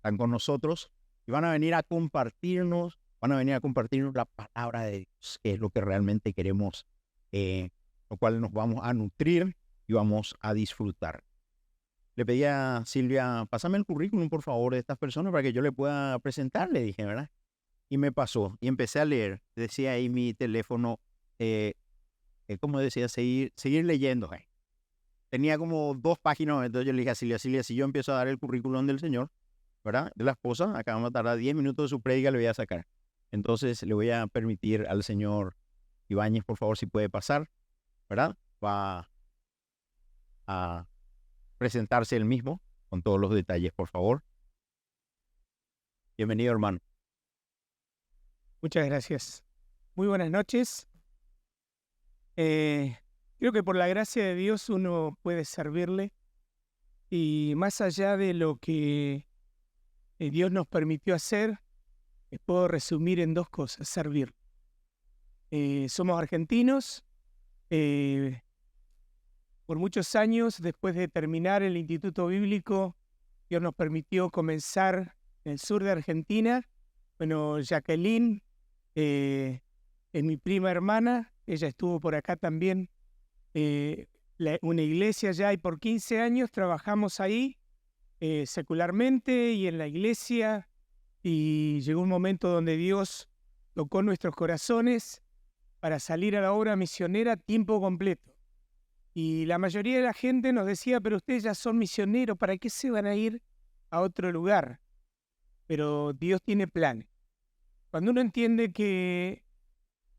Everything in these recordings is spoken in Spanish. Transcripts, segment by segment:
están con nosotros y van a venir a compartirnos la palabra de Dios, que es lo que realmente queremos, lo cual nos vamos a nutrir y vamos a disfrutar. Le pedí a Silvia, pásame el currículum, por favor, de estas personas para que yo le pueda presentar, le dije, ¿verdad? Y me pasó, y empecé a leer. Decía ahí mi teléfono, como decía, seguir leyendo. Tenía como 2 páginas, entonces yo le dije a Silvia, si yo empiezo a dar el currículum del Señor, ¿verdad? De la esposa, acá vamos a tardar 10 minutos de su prédica, le voy a sacar. Entonces le voy a permitir al señor Ibáñez, por favor, si puede pasar, ¿verdad? Va a presentarse él mismo con todos los detalles, por favor. Bienvenido, hermano. Muchas gracias. Muy buenas noches. Creo que por la gracia de Dios uno puede servirle y más allá de lo que Dios nos permitió hacer, puedo resumir en 2 cosas: servir. Somos argentinos. Por muchos años, después de terminar el Instituto Bíblico, Dios nos permitió comenzar en el sur de Argentina. Bueno, Jacqueline es mi prima hermana, ella estuvo por acá también, una iglesia ya, y por 15 años trabajamos ahí secularmente y en la iglesia, y llegó un momento donde Dios tocó nuestros corazones para salir a la obra misionera a tiempo completo. Y la mayoría de la gente nos decía, pero ustedes ya son misioneros, ¿para qué se van a ir a otro lugar? Pero Dios tiene planes. Cuando uno entiende que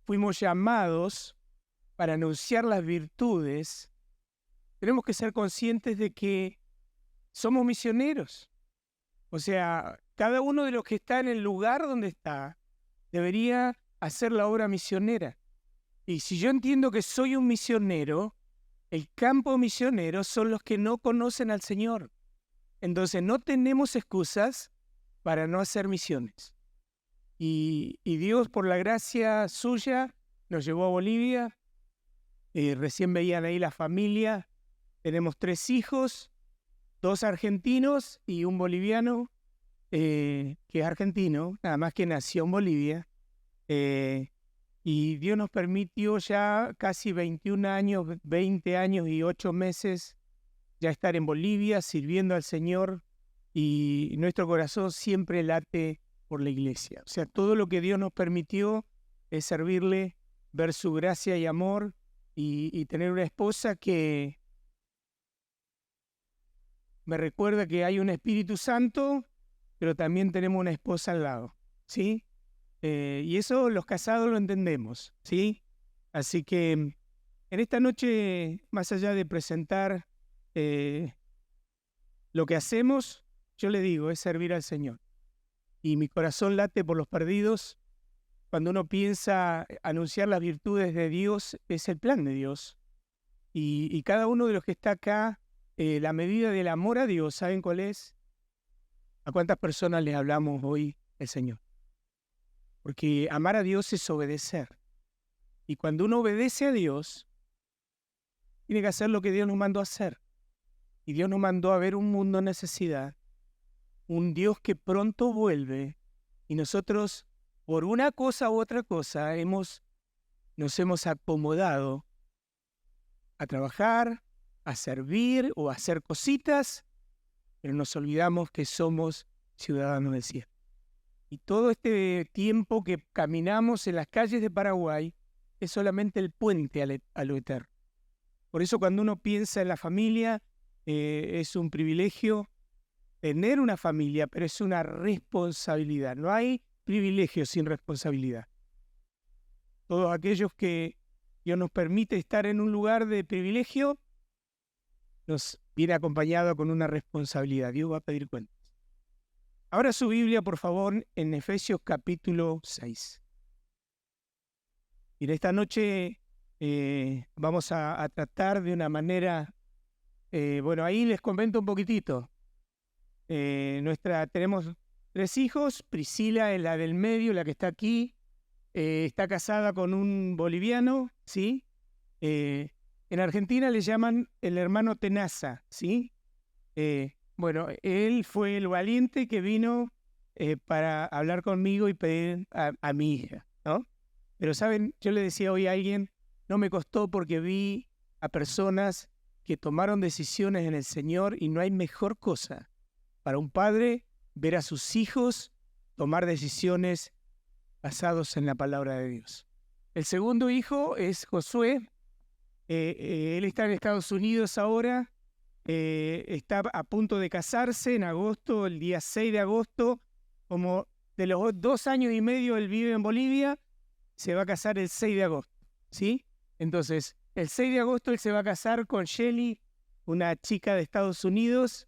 fuimos llamados para anunciar las virtudes, tenemos que ser conscientes de que somos misioneros. O sea, cada uno de los que está en el lugar donde está debería hacer la obra misionera. Y si yo entiendo que soy un misionero, el campo misionero son los que no conocen al Señor. Entonces no tenemos excusas para no hacer misiones. Y Dios, por la gracia suya, nos llevó a Bolivia. Recién veían ahí la familia. Tenemos 3 hijos, 2 argentinos y un boliviano, que es argentino, nada más que nació en Bolivia. Y Dios nos permitió ya casi 21 años, 20 años y 8 meses ya estar en Bolivia sirviendo al Señor, y nuestro corazón siempre late por la iglesia. O sea, todo lo que Dios nos permitió es servirle, ver su gracia y amor, y tener una esposa que me recuerda que hay un Espíritu Santo, pero también tenemos una esposa al lado, ¿sí? Y eso los casados lo entendemos, ¿sí? Así que en esta noche, más allá de presentar lo que hacemos, yo le digo, es servir al Señor. Y mi corazón late por los perdidos. Cuando uno piensa anunciar las virtudes de Dios, es el plan de Dios. Y cada uno de los que está acá, la medida del amor a Dios, ¿saben cuál es? ¿A cuántas personas les hablamos hoy el Señor? Porque amar a Dios es obedecer. Y cuando uno obedece a Dios, tiene que hacer lo que Dios nos mandó a hacer. Y Dios nos mandó a ver un mundo en necesidad, un Dios que pronto vuelve, y nosotros, por una cosa u otra cosa, nos hemos acomodado a trabajar, a servir o a hacer cositas, pero nos olvidamos que somos ciudadanos del cielo. Y todo este tiempo que caminamos en las calles de Paraguay es solamente el puente a lo eterno. Por eso cuando uno piensa en la familia, es un privilegio tener una familia, pero es una responsabilidad. No hay privilegio sin responsabilidad. Todos aquellos que Dios nos permite estar en un lugar de privilegio, nos viene acompañado con una responsabilidad. Dios va a pedir cuentas. Ahora su Biblia, por favor, en Efesios capítulo 6. Y en esta noche vamos a tratar de una manera, bueno, ahí les comento un poquitito. Tenemos 3 hijos. Priscila es la del medio, la que está aquí. Está casada con un boliviano, ¿sí? En Argentina le llaman el hermano Tenaza, ¿sí? Bueno, él fue el valiente que vino para hablar conmigo y pedir a mi hija, ¿no? Pero, ¿saben? Yo le decía hoy a alguien, no me costó porque vi a personas que tomaron decisiones en el Señor y no hay mejor cosa para un padre ver a sus hijos tomar decisiones basadas en la palabra de Dios. El segundo hijo es Josué. Él está en Estados Unidos ahora. Está a punto de casarse en agosto, el día 6 de agosto. Como de los 2 años y medio él vive en Bolivia, se va a casar el 6 de agosto, ¿sí? Entonces, el 6 de agosto él se va a casar con Shelly, una chica de Estados Unidos,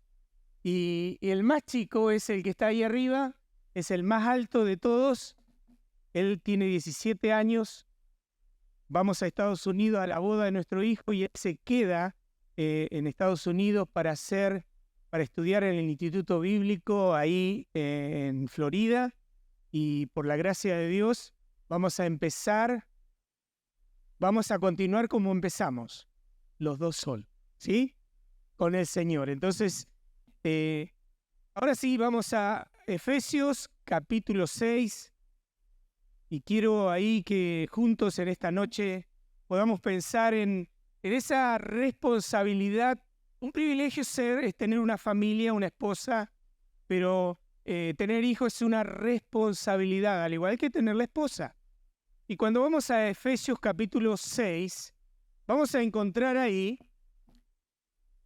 y el más chico es el que está ahí arriba, es el más alto de todos. Él tiene 17 años. Vamos a Estados Unidos a la boda de nuestro hijo y él se queda en Estados Unidos para estudiar en el Instituto Bíblico ahí en Florida, y por la gracia de Dios vamos a continuar como empezamos, los dos solos, ¿sí? Con el Señor. Entonces, ahora sí, vamos a Efesios capítulo 6, y quiero ahí que juntos en esta noche podamos pensar en esa responsabilidad. Un privilegio es tener una familia, una esposa, pero tener hijos es una responsabilidad, al igual que tener la esposa. Y cuando vamos a Efesios capítulo 6, vamos a encontrar ahí,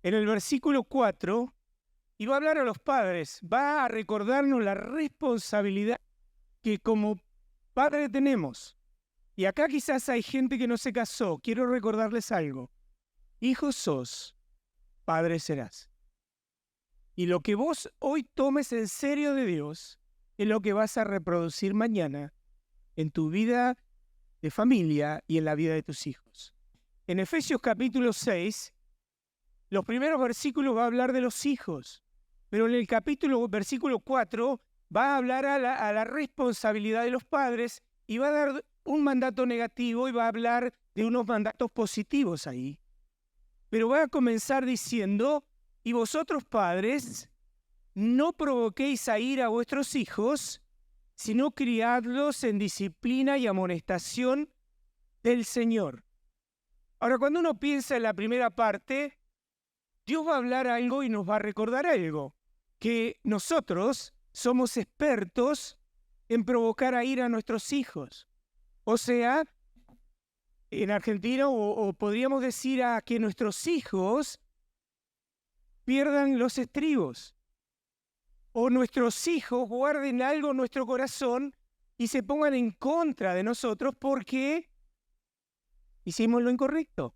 en el versículo 4, y va a hablar a los padres, va a recordarnos la responsabilidad que como padre tenemos. Y acá quizás hay gente que no se casó. Quiero recordarles algo. Hijo sos, padre serás. Y lo que vos hoy tomes en serio de Dios es lo que vas a reproducir mañana en tu vida de familia y en la vida de tus hijos. En Efesios capítulo 6, los primeros versículos va a hablar de los hijos, pero en el versículo 4 va a hablar a la responsabilidad de los padres y va a dar un mandato negativo y va a hablar de unos mandatos positivos ahí. Pero va a comenzar diciendo, y vosotros padres, no provoquéis a ira a vuestros hijos, sino criadlos en disciplina y amonestación del Señor. Ahora, cuando uno piensa en la primera parte, Dios va a hablar algo y nos va a recordar algo, que nosotros somos expertos en provocar a ira a nuestros hijos. O sea, en Argentina, o podríamos decir a que nuestros hijos pierdan los estribos, o nuestros hijos guarden algo en nuestro corazón y se pongan en contra de nosotros porque hicimos lo incorrecto.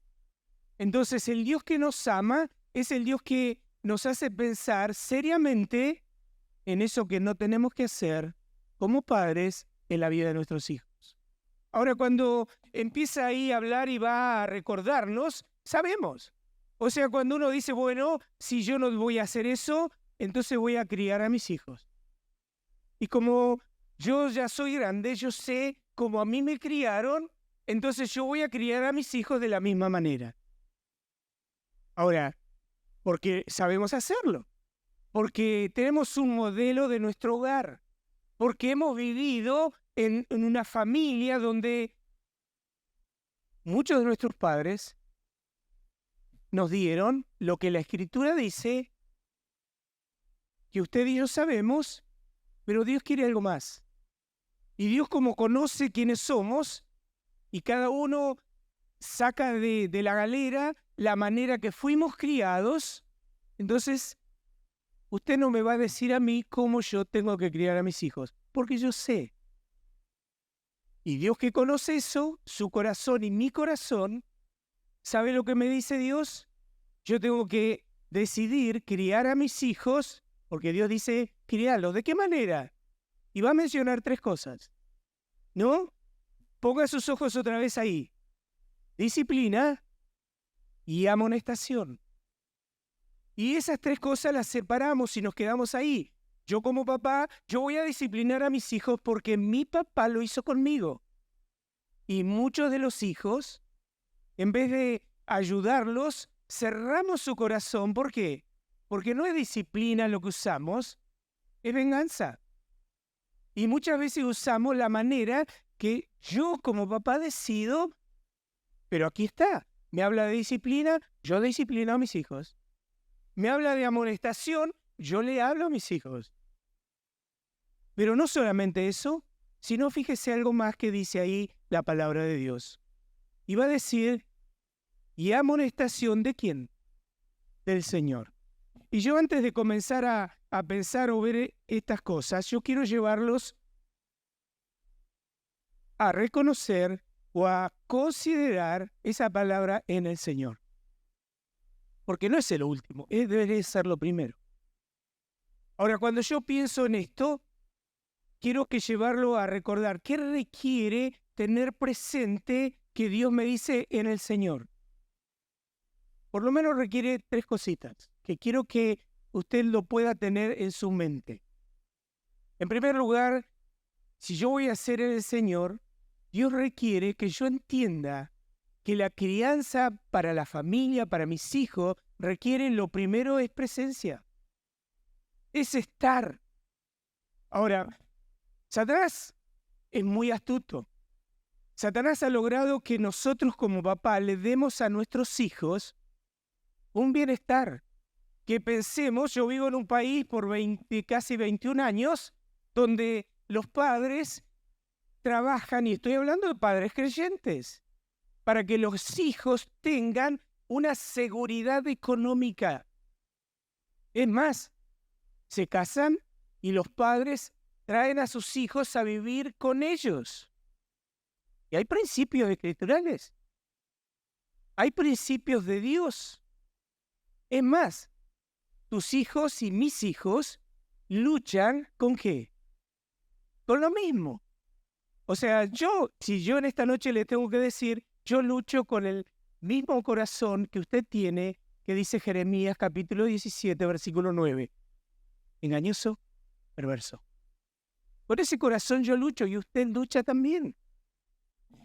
Entonces, el Dios que nos ama es el Dios que nos hace pensar seriamente en eso que no tenemos que hacer como padres en la vida de nuestros hijos. Ahora, cuando empieza ahí a hablar y va a recordarnos, sabemos. O sea, cuando uno dice, bueno, si yo no voy a hacer eso, entonces voy a criar a mis hijos. Y como yo ya soy grande, yo sé cómo a mí me criaron, entonces yo voy a criar a mis hijos de la misma manera. Ahora, porque sabemos hacerlo, porque tenemos un modelo de nuestro hogar, porque hemos vivido en una familia donde muchos de nuestros padres nos dieron lo que la Escritura dice, que usted y yo sabemos, pero Dios quiere algo más. Y Dios, como conoce quiénes somos, y cada uno saca de la galera la manera que fuimos criados, entonces usted no me va a decir a mí cómo yo tengo que criar a mis hijos, porque yo sé. Y Dios, que conoce eso, su corazón y mi corazón, ¿sabe lo que me dice Dios? Yo tengo que decidir criar a mis hijos, porque Dios dice, criarlos. ¿De qué manera? Y va a mencionar 3 cosas. ¿No? Ponga sus ojos otra vez ahí. Disciplina y amonestación. Y esas 3 cosas las separamos y nos quedamos ahí. Yo como papá, yo voy a disciplinar a mis hijos porque mi papá lo hizo conmigo. Y muchos de los hijos, en vez de ayudarlos, cerramos su corazón. ¿Por qué? Porque no es disciplina lo que usamos, es venganza. Y muchas veces usamos la manera que yo como papá decido, pero aquí está. Me habla de disciplina, yo disciplino a mis hijos. Me habla de amonestación, yo le hablo a mis hijos. Pero no solamente eso, sino fíjese algo más que dice ahí la palabra de Dios. Y va a decir, ¿y amonestación de quién? Del Señor. Y yo antes de comenzar a pensar o ver estas cosas, yo quiero llevarlos a reconocer o a considerar esa palabra en el Señor. Porque no es el último, debe ser lo primero. Ahora, cuando yo pienso en esto, quiero que llevarlo a recordar qué requiere tener presente que Dios me dice en el Señor. Por lo menos requiere 3 cositas que quiero que usted lo pueda tener en su mente. En primer lugar, si yo voy a hacer en el Señor, Dios requiere que yo entienda que la crianza para la familia, para mis hijos, requiere lo primero es presencia, es estar. Ahora, Satanás es muy astuto. Satanás ha logrado que nosotros como papá le demos a nuestros hijos un bienestar. Que pensemos, yo vivo en un país por casi 21 años, donde los padres trabajan, y estoy hablando de padres creyentes, para que los hijos tengan una seguridad económica. Es más, se casan y los padres traen a sus hijos a vivir con ellos. Y hay principios escriturales. Hay principios de Dios. Es más, tus hijos y mis hijos luchan ¿con qué? Con lo mismo. O sea, si yo en esta noche le tengo que decir, yo lucho con el mismo corazón que usted tiene, que dice Jeremías capítulo 17, versículo 9. Engañoso, perverso. Con ese corazón yo lucho y usted lucha también.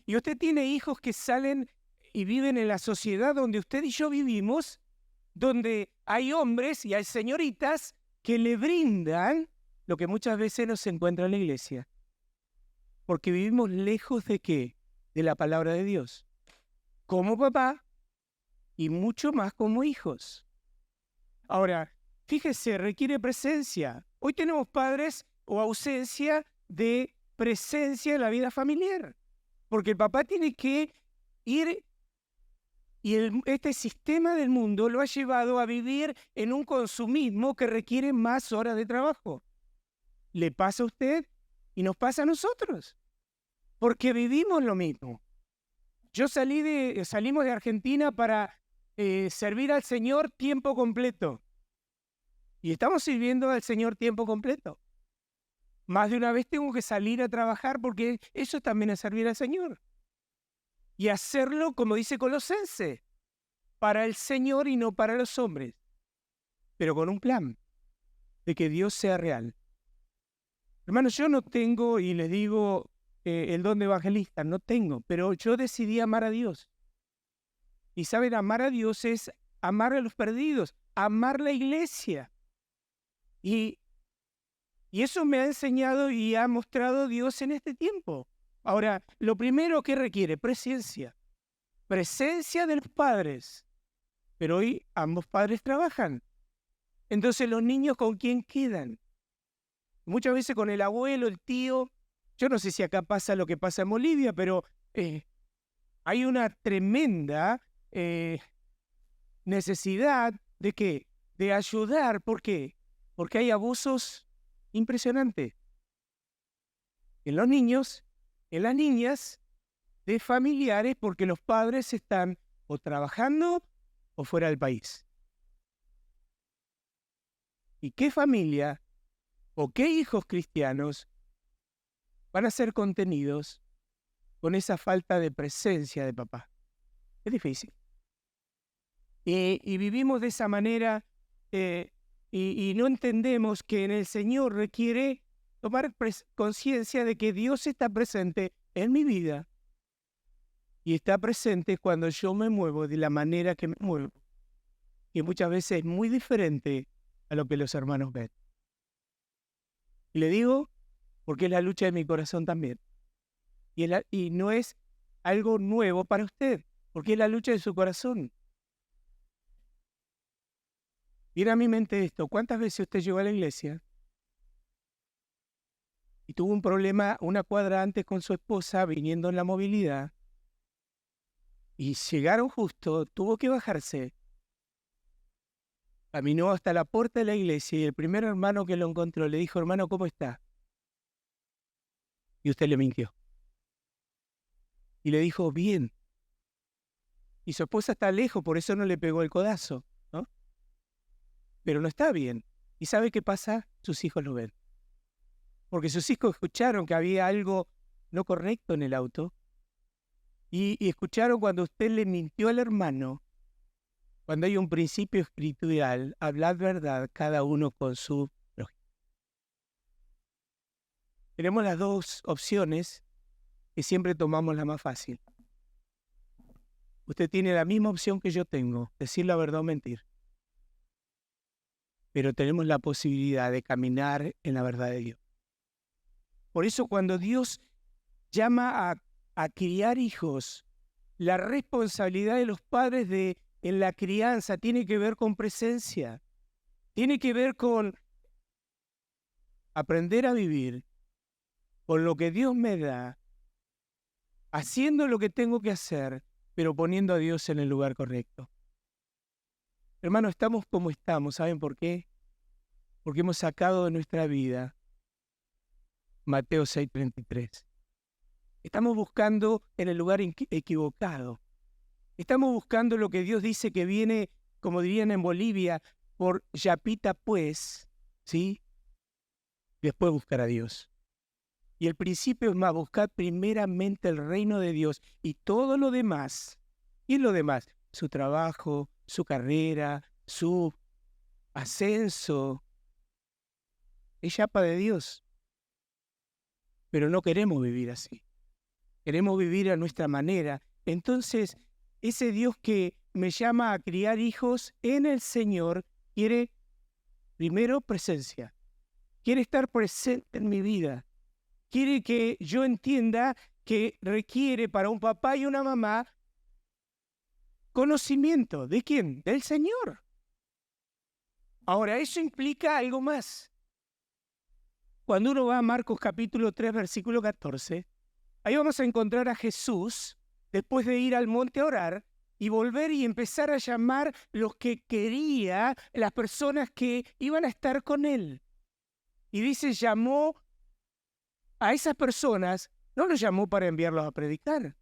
Y usted tiene hijos que salen y viven en la sociedad donde usted y yo vivimos, donde hay hombres y hay señoritas que le brindan lo que muchas veces no se encuentra en la iglesia. Porque vivimos lejos de ¿qué? De la palabra de Dios. Como papá y mucho más como hijos. Ahora, fíjese, requiere presencia. Hoy tenemos padres o ausencia de presencia en la vida familiar. Porque el papá tiene que ir y este sistema del mundo lo ha llevado a vivir en un consumismo que requiere más horas de trabajo. ¿Le pasa a usted? Y nos pasa a nosotros. Porque vivimos lo mismo. Salimos de Argentina para servir al Señor tiempo completo. Y estamos sirviendo al Señor tiempo completo. Más de una vez tengo que salir a trabajar porque eso también es servir al Señor. Y hacerlo, como dice Colosenses, para el Señor y no para los hombres. Pero con un plan de que Dios sea real. Hermanos, yo no tengo, y les digo, el don de evangelista, no tengo, pero yo decidí amar a Dios. Y saben, amar a Dios es amar a los perdidos, amar la iglesia. Y eso me ha enseñado y ha mostrado Dios en este tiempo. Ahora, lo primero que requiere, presencia. Presencia de los padres. Pero hoy ambos padres trabajan. Entonces, ¿los niños con quién quedan? Muchas veces con el abuelo, el tío. Yo no sé si acá pasa lo que pasa en Bolivia, pero hay una tremenda necesidad de ¿qué? De ayudar. ¿Por qué? Porque hay abusos impresionantes en los niños, en las niñas, de familiares, porque los padres están o trabajando o fuera del país. ¿Y qué familia o qué hijos cristianos van a ser contenidos con esa falta de presencia de papá? Es difícil. Y vivimos de esa manera y no entendemos que en el Señor requiere tomar conciencia de que Dios está presente en mi vida y está presente cuando yo me muevo de la manera que me muevo. que muchas veces es muy diferente a lo que los hermanos ven. Y le digo porque es la lucha de mi corazón también. Y no es algo nuevo para usted, porque es la lucha de su corazón. Viene a mi mente esto: ¿cuántas veces usted llegó a la iglesia y tuvo un problema una cuadra antes con su esposa viniendo en la movilidad, y llegaron justo, tuvo que bajarse, caminó hasta la puerta de la iglesia y el primer hermano que lo encontró le dijo: hermano, ¿cómo está? Y usted le mintió. Y le dijo: bien. Y su esposa está lejos, por eso no le pegó el codazo, ¿no? Pero no está bien. ¿Y sabe qué pasa? Sus hijos lo ven. Porque sus hijos escucharon que había algo no correcto en el auto y escucharon cuando usted le mintió al hermano. Cuando hay un principio espiritual, hablad verdad cada uno con su prójimo. Tenemos las dos opciones y siempre tomamos la más fácil. Usted tiene la misma opción que yo tengo, decir la verdad o mentir. Pero tenemos la posibilidad de caminar en la verdad de Dios. Por eso cuando Dios llama a criar hijos, la responsabilidad de los padres en la crianza tiene que ver con presencia, tiene que ver con aprender a vivir con lo que Dios me da, haciendo lo que tengo que hacer, pero poniendo a Dios en el lugar correcto. Hermano, estamos como estamos, ¿saben por qué? Porque hemos sacado de nuestra vida Mateo 6:33. Estamos buscando en el lugar equivocado. Estamos buscando lo que Dios dice que viene, como dirían en Bolivia, por yapita pues, ¿sí? Después buscar a Dios. Y el principio es más, buscar primeramente el reino de Dios y todo lo demás. ¿Y lo demás? Su trabajo, su carrera, su ascenso. Es yapa de Dios. Pero no queremos vivir así. Queremos vivir a nuestra manera. Entonces, ese Dios que me llama a criar hijos en el Señor quiere, primero, presencia. Quiere estar presente en mi vida. Quiere que yo entienda que requiere para un papá y una mamá conocimiento. ¿De quién? Del Señor. Ahora, eso implica algo más. Cuando uno va a Marcos capítulo 3, versículo 14, ahí vamos a encontrar a Jesús, después de ir al monte a orar, y volver y empezar a llamar los que quería, las personas que iban a estar con él. Y dice, llamó a esas personas, no los llamó para enviarlos a predicar,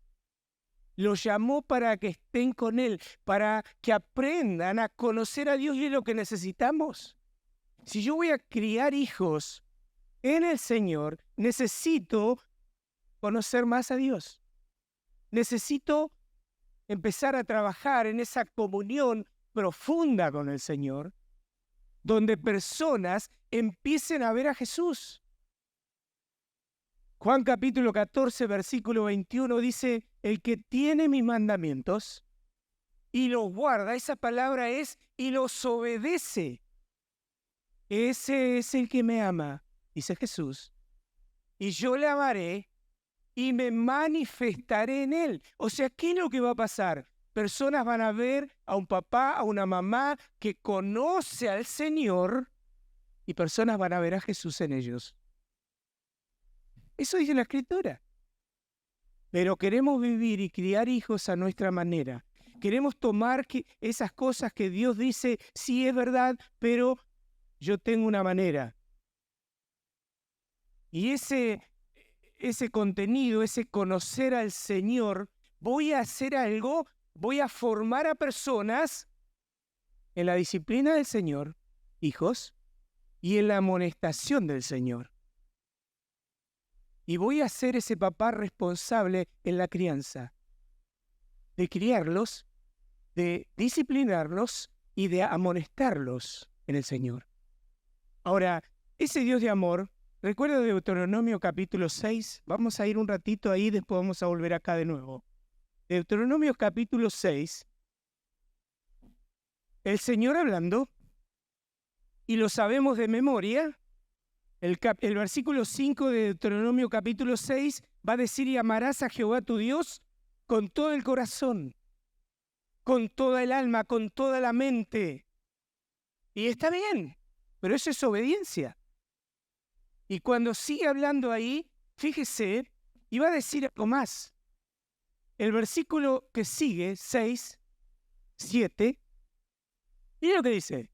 los llamó para que estén con él, para que aprendan a conocer a Dios, y es lo que necesitamos. Si yo voy a criar hijos en el Señor, necesito conocer más a Dios. Necesito empezar a trabajar en esa comunión profunda con el Señor, donde personas empiecen a ver a Jesús. Juan capítulo 14, versículo 21 dice, el que tiene mis mandamientos y los guarda, esa palabra es, y los obedece. Ese es el que me ama, dice Jesús, y yo le amaré y me manifestaré en él. O sea, ¿qué es lo que va a pasar? Personas van a ver a un papá, a una mamá que conoce al Señor, y personas van a ver a Jesús en ellos. Eso dice la Escritura. Pero queremos vivir y criar hijos a nuestra manera. Queremos tomar esas cosas que Dios dice, sí es verdad, pero yo tengo una manera. Y ese contenido, ese conocer al Señor, voy a hacer algo, voy a formar a personas en la disciplina del Señor, hijos, y en la amonestación del Señor. Y voy a ser ese papá responsable en la crianza, de criarlos, de disciplinarlos y de amonestarlos en el Señor. Ahora, ese Dios de amor, recuerda Deuteronomio capítulo 6, vamos a ir un ratito ahí, después vamos a volver acá de nuevo. Deuteronomio capítulo 6, el Señor hablando, y lo sabemos de memoria. El versículo 5 de Deuteronomio capítulo 6 va a decir: y amarás a Jehová tu Dios con todo el corazón, con toda el alma, con toda la mente. Y está bien, pero eso es obediencia. Y cuando sigue hablando ahí, fíjese, y va a decir algo más. El versículo que sigue, 6, 7, mira lo que dice: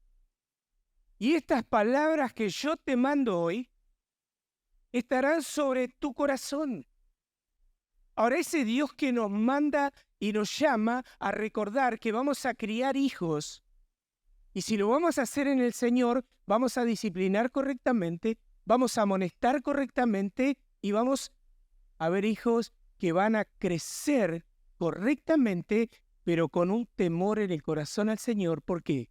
y estas palabras que yo te mando hoy estarán sobre tu corazón. Ahora, ese Dios que nos manda y nos llama a recordar que vamos a criar hijos, y si lo vamos a hacer en el Señor, vamos a disciplinar correctamente, vamos a amonestar correctamente, y vamos a ver hijos que van a crecer correctamente, pero con un temor en el corazón al Señor. ¿Por qué?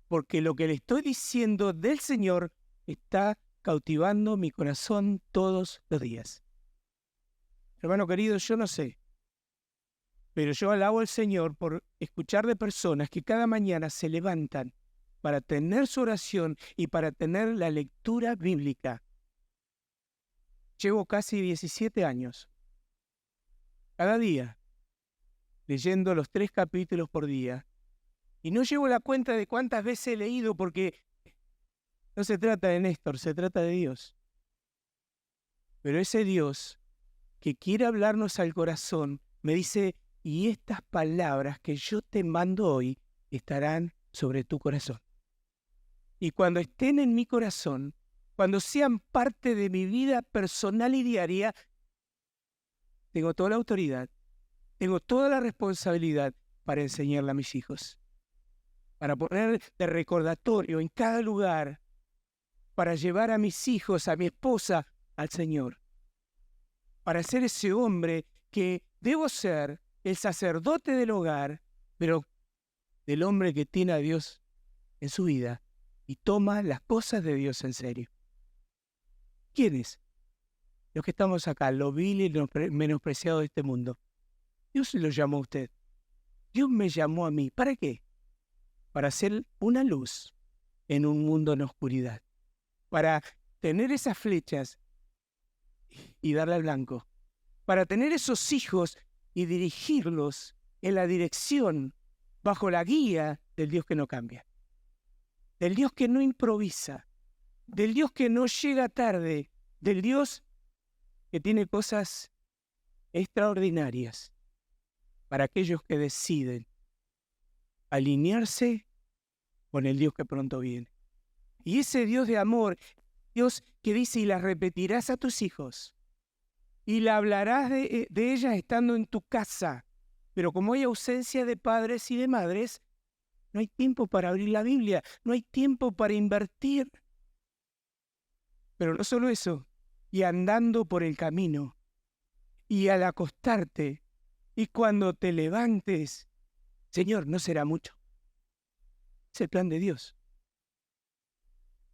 Porque lo que le estoy diciendo del Señor está cautivando mi corazón todos los días. Hermano querido, yo no sé, pero yo alabo al Señor por escuchar de personas que cada mañana se levantan para tener su oración y para tener la lectura bíblica. Llevo casi 17 años, cada día, leyendo los 3 capítulos por día. Y no llevo la cuenta de cuántas veces he leído, porque no se trata de Néstor, se trata de Dios. Pero ese Dios que quiere hablarnos al corazón me dice: y estas palabras que yo te mando hoy estarán sobre tu corazón. Y cuando estén en mi corazón, cuando sean parte de mi vida personal y diaria, tengo toda la autoridad, tengo toda la responsabilidad para enseñarle a mis hijos, para poner de recordatorio en cada lugar, para llevar a mis hijos, a mi esposa, al Señor, para ser ese hombre que debo ser, el sacerdote del hogar, pero del hombre que tiene a Dios en su vida y toma las cosas de Dios en serio. ¿Quiénes? Los que estamos acá, lo vil y lo menospreciado de este mundo. Dios lo llamó a usted. Dios me llamó a mí. ¿Para qué? Para ser una luz en un mundo en oscuridad, para tener esas flechas y darle al blanco, para tener esos hijos y dirigirlos en la dirección, bajo la guía del Dios que no cambia, del Dios que no improvisa, del Dios que no llega tarde, del Dios que tiene cosas extraordinarias para aquellos que deciden alinearse con el Dios que pronto viene. Y ese Dios de amor, Dios que dice: y las repetirás a tus hijos, y la hablarás de ellas estando en tu casa. Pero como hay ausencia de padres y de madres, no hay tiempo para abrir la Biblia, no hay tiempo para invertir. Pero no solo eso, y andando por el camino, y al acostarte, y cuando te levantes, Señor, no será mucho. Es el plan de Dios.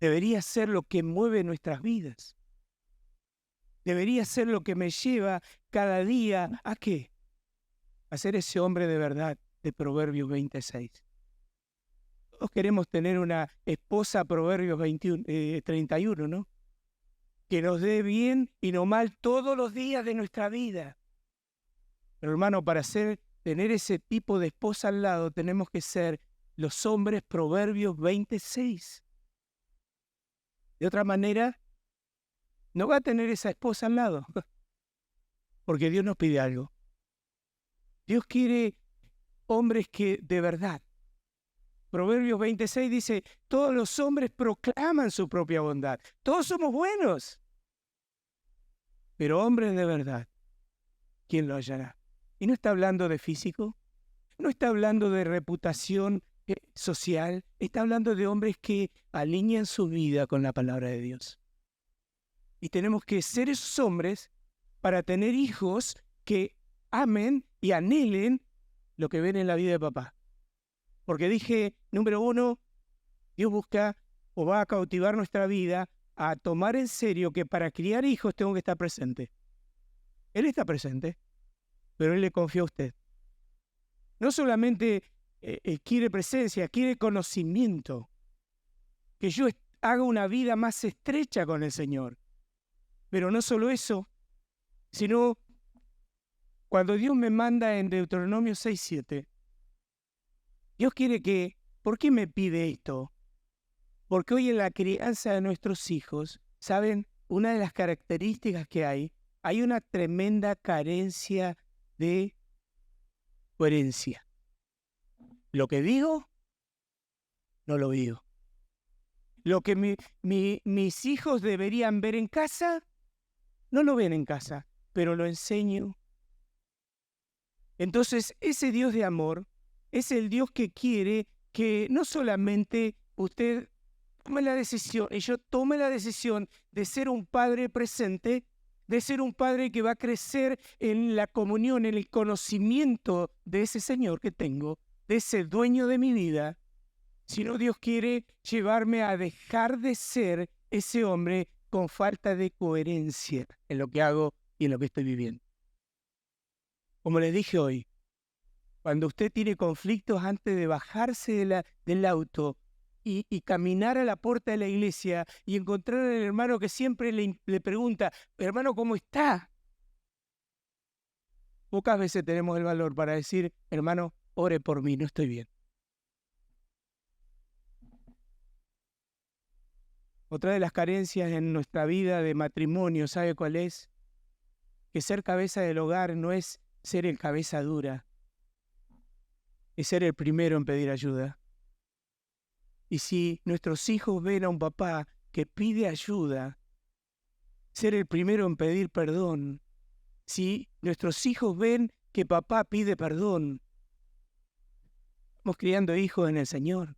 Debería ser lo que mueve nuestras vidas. Debería ser lo que me lleva cada día ¿a qué? A ser ese hombre de verdad de Proverbios 26. Todos queremos tener una esposa Proverbios 31, ¿no? Que nos dé bien y no mal todos los días de nuestra vida. Pero hermano, para tener ese tipo de esposa al lado, tenemos que ser los hombres Proverbios 26. De otra manera, no va a tener esa esposa al lado, porque Dios nos pide algo. Dios quiere hombres que de verdad. Proverbios 26 dice: todos los hombres proclaman su propia bondad. Todos somos buenos. Pero hombres de verdad, ¿quién lo hallará? Y no está hablando de físico, no está hablando de reputación social, está hablando de hombres que alinean su vida con la palabra de Dios. Y tenemos que ser esos hombres para tener hijos que amen y anhelen lo que ven en la vida de papá. Porque dije, número 1, Dios busca o va a cautivar nuestra vida a tomar en serio que para criar hijos tengo que estar presente. Él está presente, pero Él le confía a usted. No solamente quiere presencia, quiere conocimiento, que yo haga una vida más estrecha con el Señor. Pero no solo eso, sino cuando Dios me manda en Deuteronomio 6:7, Dios quiere que, ¿por qué me pide esto? Porque hoy en la crianza de nuestros hijos, ¿saben? Una de las características que hay una tremenda carencia de coherencia. Lo que digo, no lo digo. Lo que mis hijos deberían ver en casa, no lo ven en casa, pero lo enseño. Entonces, ese Dios de amor es el Dios que quiere que no solamente usted tome la decisión, y yo tome la decisión de ser un padre presente, de ser un padre que va a crecer en la comunión, en el conocimiento de ese Señor que tengo, de ese dueño de mi vida, sino Dios quiere llevarme a dejar de ser ese hombre con falta de coherencia en lo que hago y en lo que estoy viviendo. Como les dije hoy, cuando usted tiene conflictos antes de bajarse del auto y caminar a la puerta de la iglesia y encontrar al hermano que siempre le pregunta, hermano, ¿cómo está? Pocas veces tenemos el valor para decir, hermano, ore por mí, no estoy bien. Otra de las carencias en nuestra vida de matrimonio, ¿sabe cuál es? Que ser cabeza del hogar no es ser el cabeza dura, es ser el primero en pedir ayuda. Y si nuestros hijos ven a un papá que pide ayuda, ser el primero en pedir perdón. Si nuestros hijos ven que papá pide perdón, estamos criando hijos en el Señor.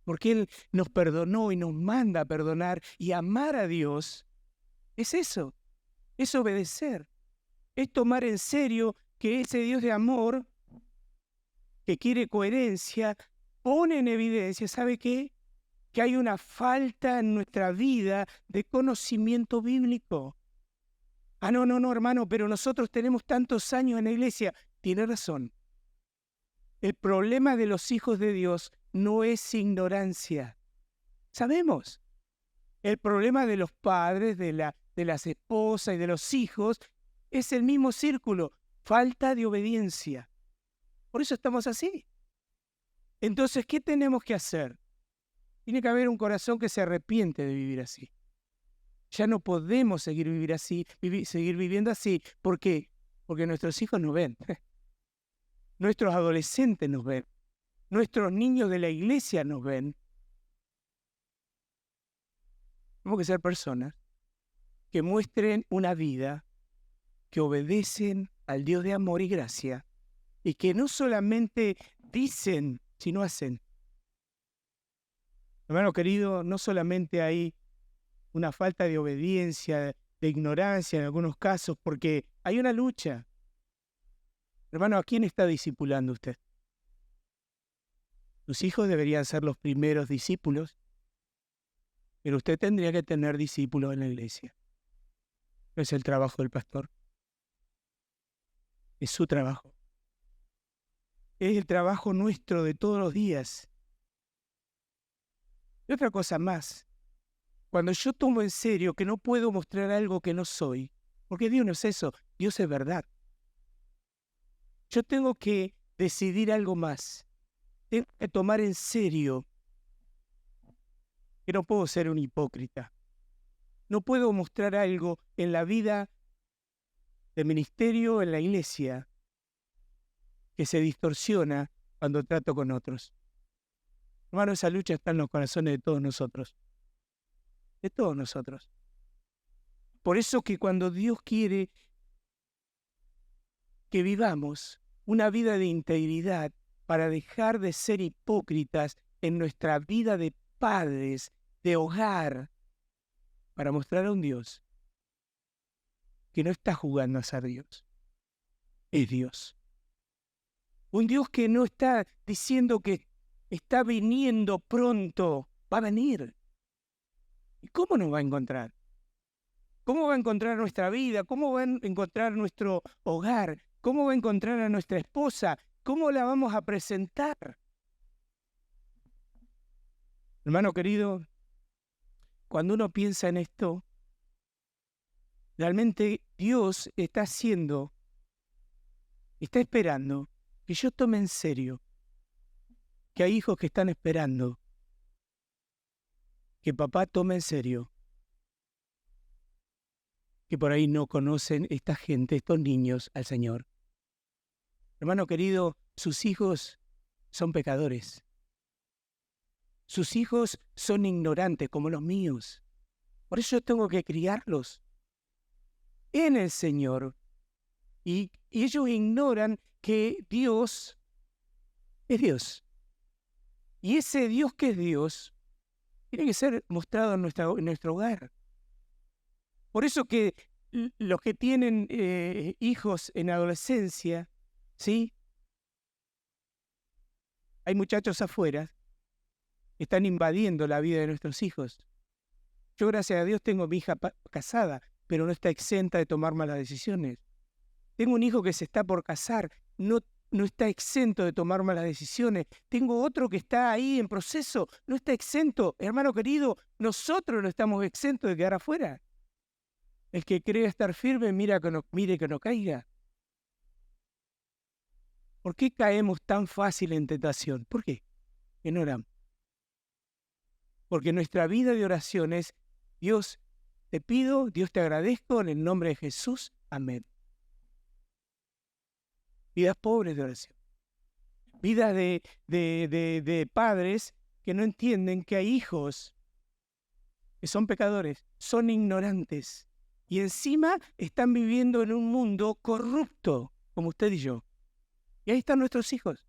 Porque Él nos perdonó y nos manda a perdonar y amar a Dios. Es eso, es obedecer. Es tomar en serio que ese Dios de amor, que quiere coherencia, pone en evidencia, ¿sabe qué? Que hay una falta en nuestra vida de conocimiento bíblico. No, hermano, pero nosotros tenemos tantos años en la iglesia. Tiene razón. El problema de los hijos de Dios no es ignorancia. Sabemos. El problema de los padres, de las esposas y de los hijos es el mismo círculo, falta de obediencia. Por eso estamos así. Entonces, ¿qué tenemos que hacer? Tiene que haber un corazón que se arrepiente de vivir así. Ya no podemos seguir viviendo así. ¿Por qué? Porque nuestros hijos nos ven. Nuestros adolescentes nos ven. Nuestros niños de la iglesia nos ven. Tenemos que ser personas que muestren una vida, que obedecen al Dios de amor y gracia, y que no solamente dicen, sino hacen. Hermano querido, no solamente hay una falta de obediencia, de ignorancia en algunos casos, porque hay una lucha. Hermano, ¿a quién está discipulando usted? Sus hijos deberían ser los primeros discípulos, pero usted tendría que tener discípulos en la iglesia. No es el trabajo del pastor. Es su trabajo. Es el trabajo nuestro de todos los días. Y otra cosa más. Cuando yo tomo en serio que no puedo mostrar algo que no soy, porque Dios no es eso, Dios es verdad. Yo tengo que decidir algo más. Tengo que tomar en serio que no puedo ser un hipócrita. No puedo mostrar algo en la vida de ministerio, en la iglesia, que se distorsiona cuando trato con otros. Hermano, esa lucha está en los corazones de todos nosotros. De todos nosotros. Por eso que cuando Dios quiere que vivamos una vida de integridad para dejar de ser hipócritas en nuestra vida de padres, de hogar, para mostrar a un Dios que no está jugando a ser Dios, es Dios. Un Dios que no está diciendo que está viniendo pronto, va a venir. ¿Y cómo nos va a encontrar? ¿Cómo va a encontrar nuestra vida? ¿Cómo va a encontrar nuestro hogar? ¿Cómo va a encontrar a nuestra esposa? ¿Cómo la vamos a presentar? Hermano querido, cuando uno piensa en esto, realmente Dios está esperando que yo tome en serio que hay hijos que están esperando que papá tome en serio, que por ahí no conocen esta gente, estos niños, al Señor. Hermano querido, sus hijos son pecadores. Sus hijos son ignorantes como los míos. Por eso yo tengo que criarlos en el Señor. Y ellos ignoran que Dios es Dios. Y ese Dios que es Dios tiene que ser mostrado en nuestro hogar. Por eso que los que tienen hijos en adolescencia, ¿sí? Hay muchachos afuera que están invadiendo la vida de nuestros hijos. Yo, gracias a Dios, tengo mi hija casada, pero no está exenta de tomar malas decisiones. Tengo un hijo que se está por casar, no está exento de tomar malas decisiones. Tengo otro que está ahí en proceso, no está exento. Hermano querido, nosotros no estamos exentos de quedar afuera. El que cree estar firme, mire que no caiga. ¿Por qué caemos tan fácil en tentación? ¿Por qué? Que no oramos. Porque nuestra vida de oración es: Dios, te pido, Dios, te agradezco, en el nombre de Jesús, amén. Vidas pobres de oración. Vidas de padres que no entienden que hay hijos que son pecadores, son ignorantes, y encima están viviendo en un mundo corrupto, como usted y yo. Y ahí están nuestros hijos.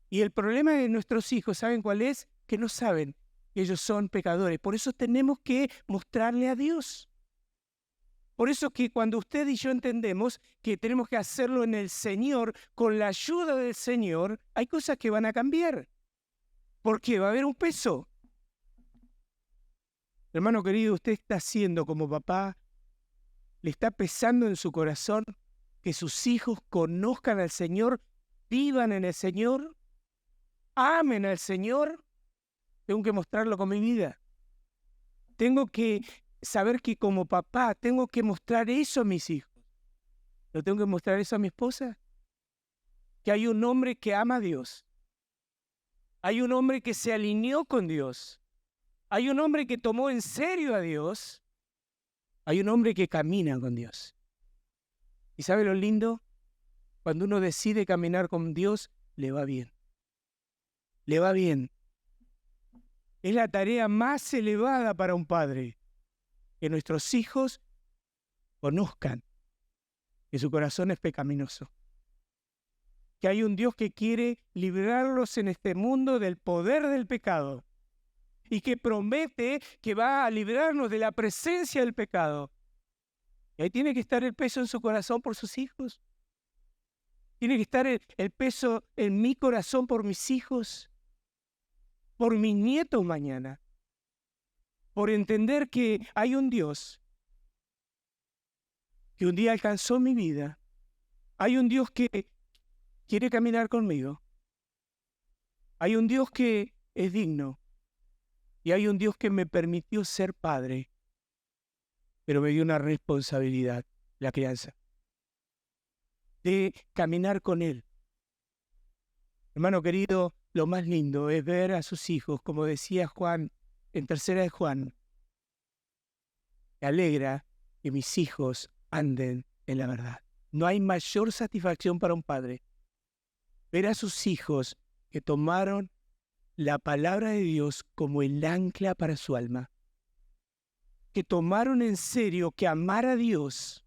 Y el problema de nuestros hijos, ¿saben cuál es? Que no saben que ellos son pecadores. Por eso tenemos que mostrarle a Dios. Por eso que cuando usted y yo entendemos que tenemos que hacerlo en el Señor, con la ayuda del Señor, hay cosas que van a cambiar. Porque va a haber un peso. Hermano querido, usted está haciendo como papá, le está pesando en su corazón que sus hijos conozcan al Señor, vivan en el Señor, amen al Señor. Tengo que mostrarlo con mi vida. Tengo que saber que como papá tengo que mostrar eso a mis hijos. ¿Lo tengo que mostrar eso a mi esposa? Que hay un hombre que ama a Dios. Hay un hombre que se alineó con Dios. Hay un hombre que tomó en serio a Dios. Hay un hombre que camina con Dios. ¿Y sabe lo lindo? Cuando uno decide caminar con Dios, le va bien. Le va bien. Es la tarea más elevada para un padre, que nuestros hijos conozcan que su corazón es pecaminoso, que hay un Dios que quiere librarlos en este mundo del poder del pecado y que promete que va a librarnos de la presencia del pecado. Y ahí tiene que estar el peso en su corazón por sus hijos. Tiene que estar el peso en mi corazón por mis hijos, por mis nietos mañana, por entender que hay un Dios que un día alcanzó mi vida. Hay un Dios que quiere caminar conmigo. Hay un Dios que es digno. Y hay un Dios que me permitió ser padre, pero me dio una responsabilidad, la crianza, de caminar con Él. Hermano querido, lo más lindo es ver a sus hijos, como decía Juan, en 3 de Juan, me alegra que mis hijos anden en la verdad. No hay mayor satisfacción para un padre ver a sus hijos que tomaron la palabra de Dios como el ancla para su alma, que tomaron en serio que amar a Dios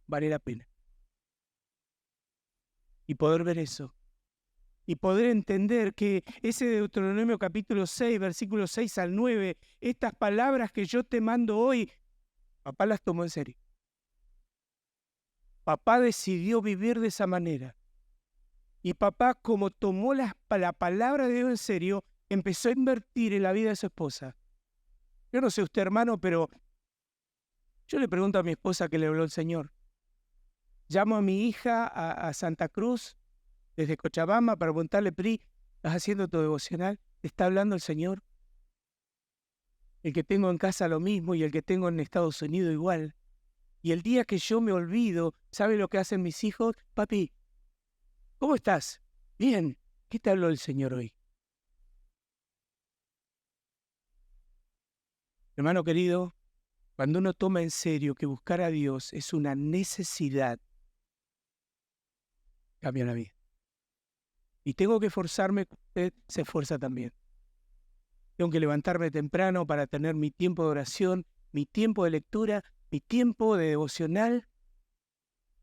vale la pena. Y poder ver eso, y poder entender que ese Deuteronomio capítulo 6, versículos 6 al 9, estas palabras que yo te mando hoy, papá las tomó en serio. Papá decidió vivir de esa manera. Y papá, como tomó la palabra de Dios en serio, empezó a invertir en la vida de su esposa. Yo no sé usted, hermano, pero yo le pregunto a mi esposa qué le habló el Señor. Llamo a mi hija a Santa Cruz desde Cochabamba para preguntarle, Pri, ¿estás haciendo tu devocional? ¿Te está hablando el Señor? El que tengo en casa lo mismo y el que tengo en Estados Unidos igual. Y el día que yo me olvido, ¿sabe lo que hacen mis hijos? Papi, ¿cómo estás? Bien. ¿Qué te habló el Señor hoy? Hermano querido, cuando uno toma en serio que buscar a Dios es una necesidad, cambia la vida. Y tengo que esforzarme, usted se esfuerza también. Tengo que levantarme temprano para tener mi tiempo de oración, mi tiempo de lectura, mi tiempo de devocional,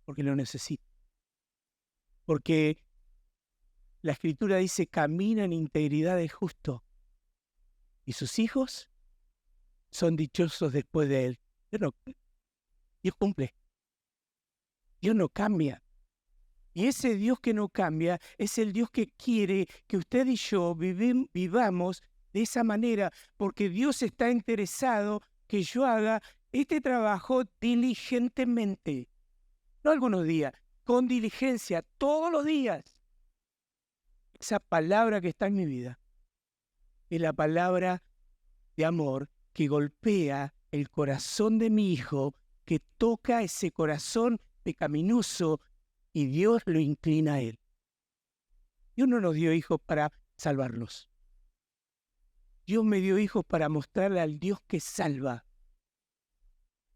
porque lo necesito. Porque la Escritura dice, camina en integridad del justo. Y sus hijos son dichosos después de él. Dios cumple. Dios no cambia. Y ese Dios que no cambia es el Dios que quiere que usted y yo vivamos de esa manera, porque Dios está interesado que yo haga este trabajo diligentemente. No algunos días, con diligencia, todos los días. Esa palabra que está en mi vida es la palabra de amor que golpea el corazón de mi hijo, que toca ese corazón pecaminoso y Dios lo inclina a él. Dios no nos dio hijos para salvarlos. Dios me dio hijos para mostrarle al Dios que salva.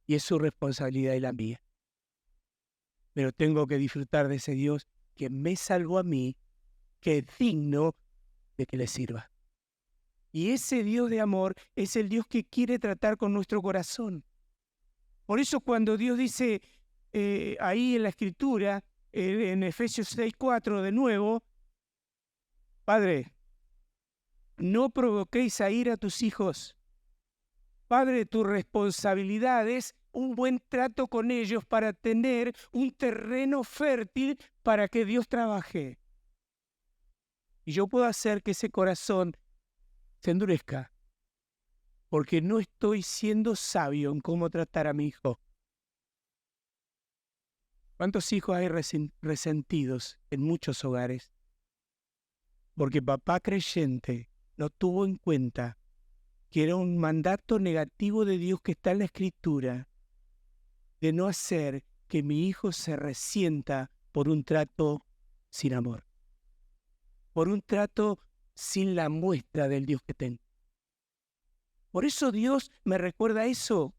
Y es su responsabilidad y la mía. Pero tengo que disfrutar de ese Dios que me salvó a mí, que es digno de que le sirva. Y ese Dios de amor es el Dios que quiere tratar con nuestro corazón. Por eso cuando Dios dice ahí en la Escritura, en Efesios 6:4 de nuevo, Padre, no provoquéis a ira a tus hijos. Padre, tu responsabilidad es un buen trato con ellos para tener un terreno fértil para que Dios trabaje. Y yo puedo hacer que ese corazón se endurezca, porque no estoy siendo sabio en cómo tratar a mi hijo. ¿Cuántos hijos hay resentidos en muchos hogares? Porque papá creyente no tuvo en cuenta que era un mandato negativo de Dios que está en la Escritura, de no hacer que mi hijo se resienta por un trato sin amor, por un trato sin la muestra del Dios que tengo. Por eso Dios me recuerda eso.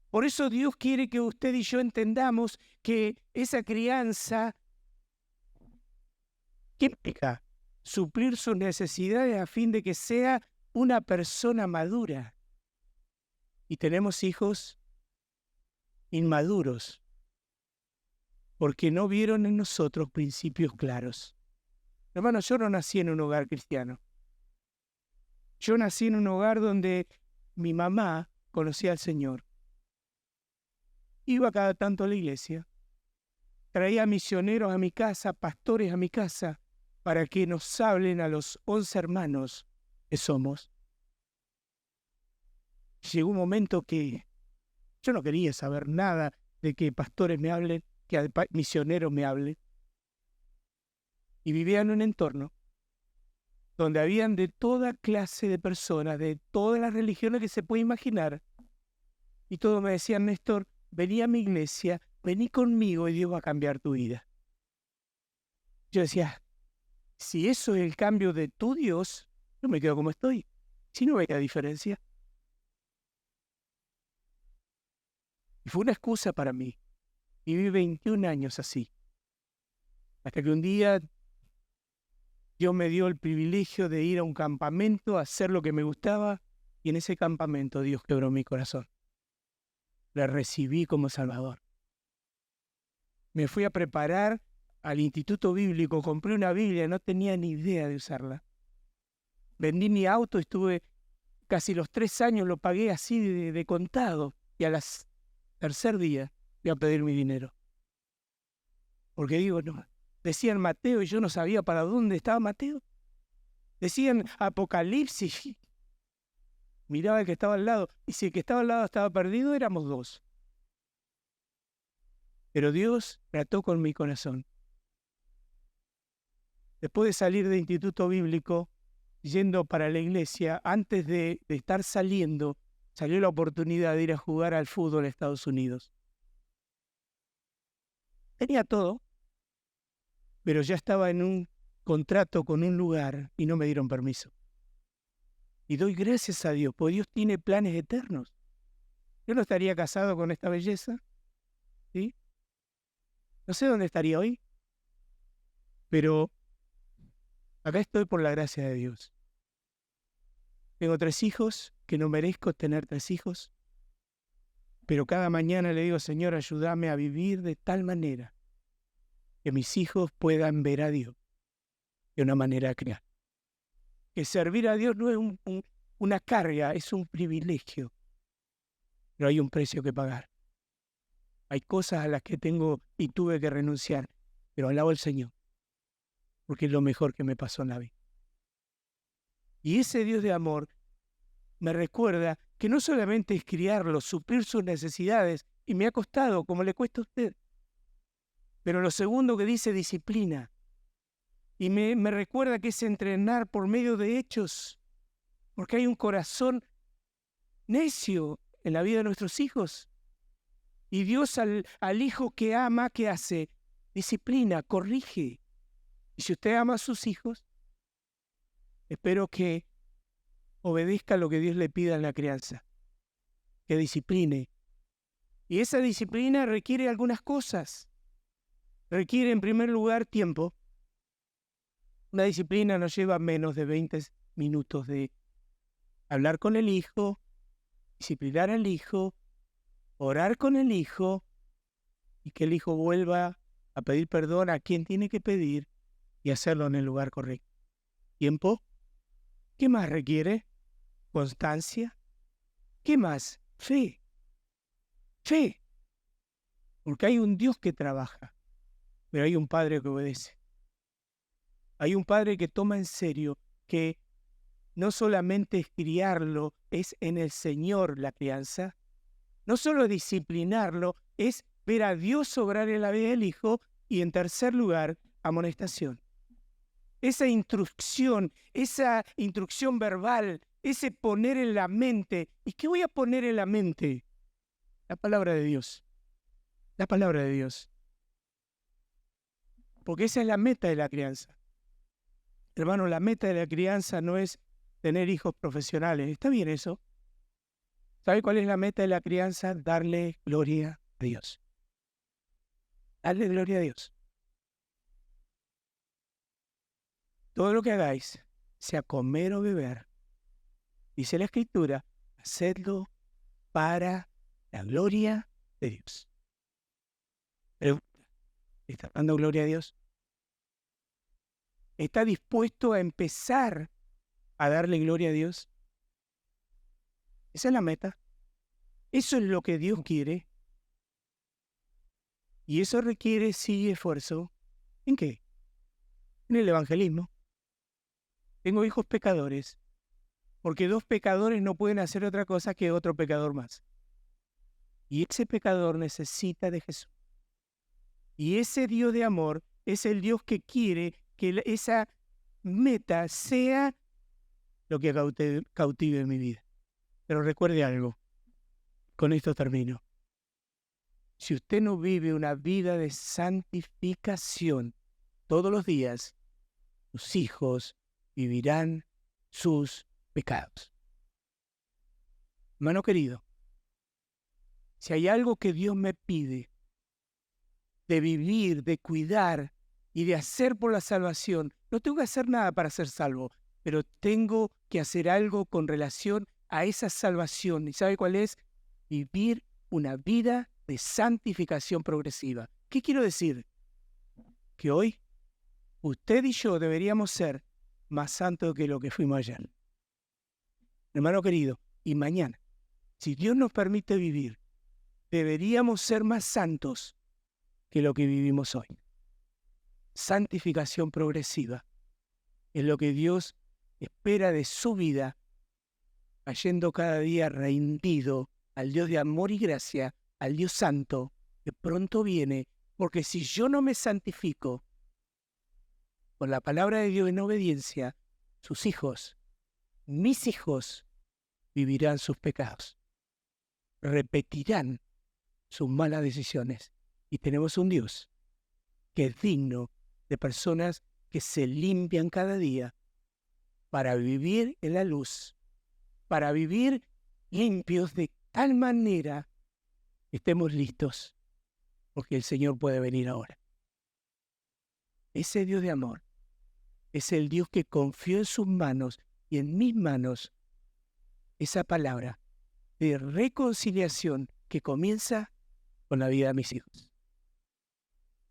Por eso Dios quiere que usted y yo entendamos que esa crianza que implica suplir sus necesidades a fin de que sea una persona madura. Y tenemos hijos inmaduros porque no vieron en nosotros principios claros. Hermano, yo no nací en un hogar cristiano. Yo nací en un hogar donde mi mamá conocía al Señor. Iba cada tanto a la iglesia. Traía misioneros a mi casa, pastores a mi casa, para que nos hablen a los 11 hermanos que somos. Llegó un momento que yo no quería saber nada de que pastores me hablen, que misioneros me hablen. Y vivía en un entorno donde habían de toda clase de personas, de todas las religiones que se puede imaginar. Y todos me decían, Néstor, vení a mi iglesia, vení conmigo y Dios va a cambiar tu vida. Yo decía, si eso es el cambio de tu Dios, yo me quedo como estoy. Si no veía diferencia. Y fue una excusa para mí. Viví 21 años así. Hasta que un día Dios me dio el privilegio de ir a un campamento, a hacer lo que me gustaba, y en ese campamento Dios quebró mi corazón. Le recibí como Salvador. Me fui a preparar al Instituto Bíblico, compré una Biblia, no tenía ni idea de usarla. Vendí mi auto, estuve casi los 3 años, lo pagué así de contado, y al tercer día voy a pedir mi dinero. Porque digo, no, decían Mateo y yo no sabía para dónde estaba Mateo. Decían Apocalipsis. Miraba el que estaba al lado, y si el que estaba al lado estaba perdido, éramos 2. Pero Dios trató con mi corazón. Después de salir de instituto bíblico, yendo para la iglesia, antes de estar saliendo, salió la oportunidad de ir a jugar al fútbol a Estados Unidos. Tenía todo, pero ya estaba en un contrato con un lugar y no me dieron permiso. Y doy gracias a Dios, porque Dios tiene planes eternos. Yo no estaría casado con esta belleza, ¿sí? No sé dónde estaría hoy, pero acá estoy por la gracia de Dios. Tengo 3 hijos, que no merezco tener 3 hijos, pero cada mañana le digo, Señor, ayúdame a vivir de tal manera que mis hijos puedan ver a Dios de una manera clara. Que servir a Dios no es una carga, es un privilegio, pero hay un precio que pagar. Hay cosas a las que tengo y tuve que renunciar, pero alabo al Señor, porque es lo mejor que me pasó en la vida. Y ese Dios de amor me recuerda que no solamente es criarlo, suplir sus necesidades, y me ha costado, como le cuesta a usted, pero lo segundo que dice, disciplina. Y me recuerda que es entrenar por medio de hechos, porque hay un corazón necio en la vida de nuestros hijos. Y Dios al hijo que ama, ¿qué hace? Disciplina, corrige. Y si usted ama a sus hijos, espero que obedezca lo que Dios le pida en la crianza, que discipline. Y esa disciplina requiere algunas cosas. Requiere, en primer lugar, tiempo. Una disciplina nos lleva menos de 20 minutos de hablar con el hijo, disciplinar al hijo, orar con el hijo y que el hijo vuelva a pedir perdón a quien tiene que pedir y hacerlo en el lugar correcto. Tiempo. ¿Qué más requiere? Constancia. ¿Qué más? Fe. Fe. Porque hay un Dios que trabaja, pero hay un Padre que obedece. Hay un Padre que toma en serio que no solamente es criarlo, es en el Señor la crianza, no solo disciplinarlo, es ver a Dios obrar en la vida del hijo y, en tercer lugar, amonestación. Esa instrucción verbal, ese poner en la mente. ¿Y qué voy a poner en la mente? La palabra de Dios. La palabra de Dios. Porque esa es la meta de la crianza. Hermano, la meta de la crianza no es tener hijos profesionales. ¿Está bien eso? ¿Sabe cuál es la meta de la crianza? Darle gloria a Dios. Darle gloria a Dios. Todo lo que hagáis, sea comer o beber, dice la Escritura, hacedlo para la gloria de Dios. Pregunta, ¿está dando gloria a Dios? ¿Está dispuesto a empezar a darle gloria a Dios? Esa es la meta. Eso es lo que Dios quiere. Y eso requiere, sí, esfuerzo. ¿En qué? En el evangelismo. Tengo hijos pecadores, porque 2 pecadores no pueden hacer otra cosa que otro pecador más. Y ese pecador necesita de Jesús. Y ese Dios de amor es el Dios que quiere que esa meta sea lo que cautive mi vida. Pero recuerde algo, con esto termino. Si usted no vive una vida de santificación todos los días, sus hijos vivirán sus pecados. Hermano querido, si hay algo que Dios me pide de vivir, de cuidar y de hacer por la salvación, no tengo que hacer nada para ser salvo, pero tengo que hacer algo con relación a esa salvación. ¿Y sabe cuál es? Vivir una vida de santificación progresiva. ¿Qué quiero decir? Que hoy usted y yo deberíamos ser más santos que lo que fuimos ayer. Hermano querido, y mañana, si Dios nos permite vivir, deberíamos ser más santos que lo que vivimos hoy. Santificación progresiva es lo que Dios espera de su vida, cayendo cada día rendido al Dios de amor y gracia, al Dios santo, que pronto viene, porque si yo no me santifico, con la palabra de Dios en obediencia, sus hijos, mis hijos, vivirán sus pecados, repetirán sus malas decisiones. Y tenemos un Dios que es digno de personas que se limpian cada día para vivir en la luz, para vivir limpios de tal manera que estemos listos, porque el Señor puede venir ahora. Ese Dios de amor es el Dios que confió en sus manos y en mis manos esa palabra de reconciliación que comienza con la vida de mis hijos.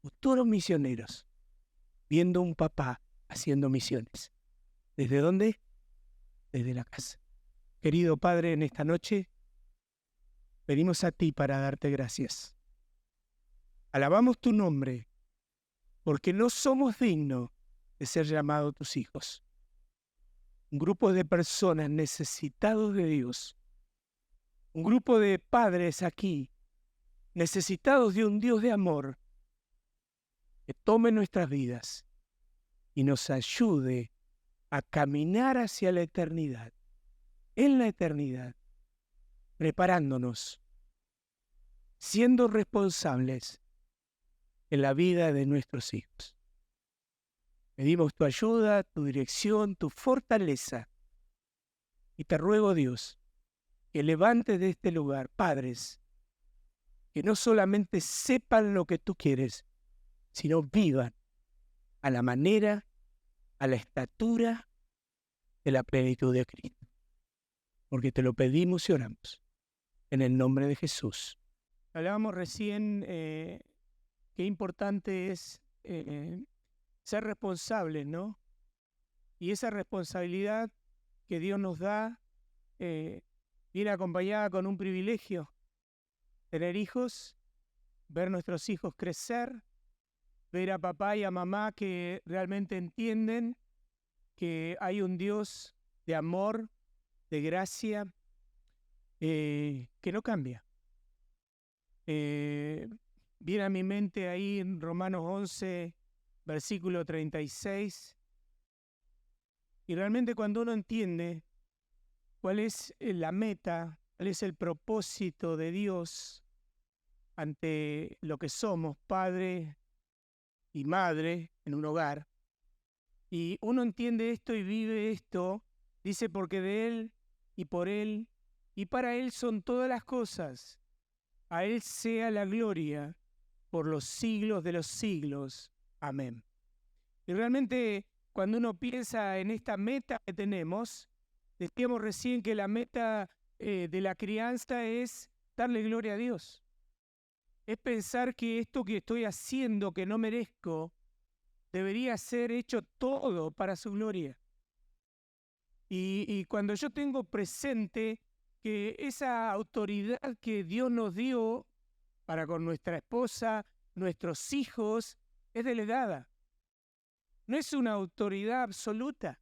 Futuros misioneros, viendo un papá haciendo misiones. ¿Desde dónde? Desde la casa. Querido Padre, en esta noche venimos a ti para darte gracias. Alabamos tu nombre, porque no somos dignos de ser llamados tus hijos. Un grupo de personas necesitados de Dios, un grupo de padres aquí, necesitados de un Dios de amor, que tome nuestras vidas y nos ayude a caminar hacia la eternidad, en la eternidad, preparándonos, siendo responsables en la vida de nuestros hijos. Pedimos tu ayuda, tu dirección, tu fortaleza. Y te ruego, Dios, que levantes de este lugar padres que no solamente sepan lo que tú quieres, sino vivan a la manera, a la estatura de la plenitud de Cristo. Porque te lo pedimos y oramos en el nombre de Jesús. Hablábamos recién qué importante es ser responsables, ¿no? Y esa responsabilidad que Dios nos da viene acompañada con un privilegio: tener hijos, ver nuestros hijos crecer, ver a papá y a mamá que realmente entienden que hay un Dios de amor, de gracia, que no cambia. Viene a mi mente ahí en Romanos 11, versículo 36, y realmente cuando uno entiende cuál es la meta, cuál es el propósito de Dios ante lo que somos, padre y madre en un hogar, y uno entiende esto y vive esto, dice: porque de Él y por Él y para Él son todas las cosas, a Él sea la gloria por los siglos de los siglos. Amén. Y realmente cuando uno piensa en esta meta que tenemos, decíamos recién que la meta de la crianza es darle gloria a Dios. Es pensar que esto que estoy haciendo, que no merezco, debería ser hecho todo para su gloria. Y cuando yo tengo presente que esa autoridad que Dios nos dio para con nuestra esposa, nuestros hijos, es delegada. No es una autoridad absoluta.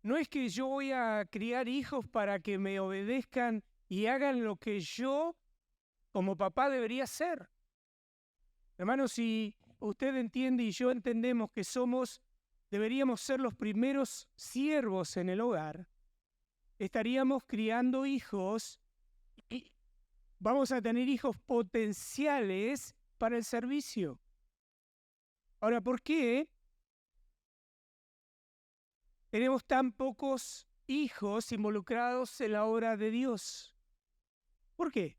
No es que yo voy a criar hijos para que me obedezcan y hagan lo que yo, como papá, debería hacer. Hermanos, si usted entiende y yo entendemos que deberíamos ser los primeros siervos en el hogar, estaríamos criando hijos y vamos a tener hijos potenciales para el servicio. Ahora, ¿por qué tenemos tan pocos hijos involucrados en la obra de Dios? ¿Por qué?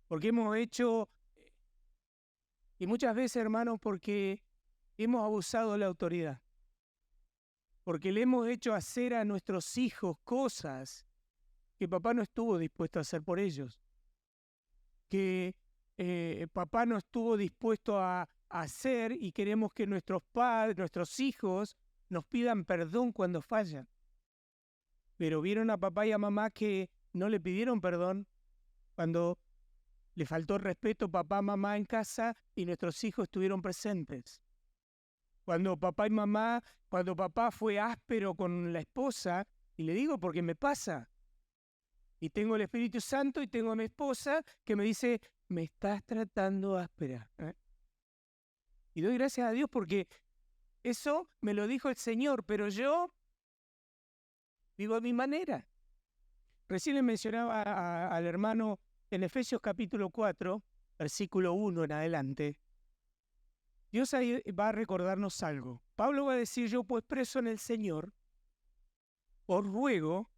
Porque hemos hecho, y muchas veces, hermanos, porque hemos abusado de la autoridad. Porque le hemos hecho hacer a nuestros hijos cosas que papá no estuvo dispuesto a hacer por ellos. Que papá no estuvo dispuesto a hacer, y queremos que nuestros padres, nuestros hijos, nos pidan perdón cuando fallan. Pero vieron a papá y a mamá que no le pidieron perdón cuando le faltó el respeto a papá, mamá en casa y nuestros hijos estuvieron presentes. Cuando papá fue áspero con la esposa, y le digo porque me pasa, y tengo el Espíritu Santo y tengo a mi esposa que me dice: me estás tratando áspera. Y doy gracias a Dios porque Eso me lo dijo el Señor, pero yo vivo a mi manera. Recién le mencionaba al hermano en Efesios capítulo 4, versículo 1 en adelante. Dios ahí va a recordarnos algo. Pablo va a decir: yo pues preso en el Señor, os ruego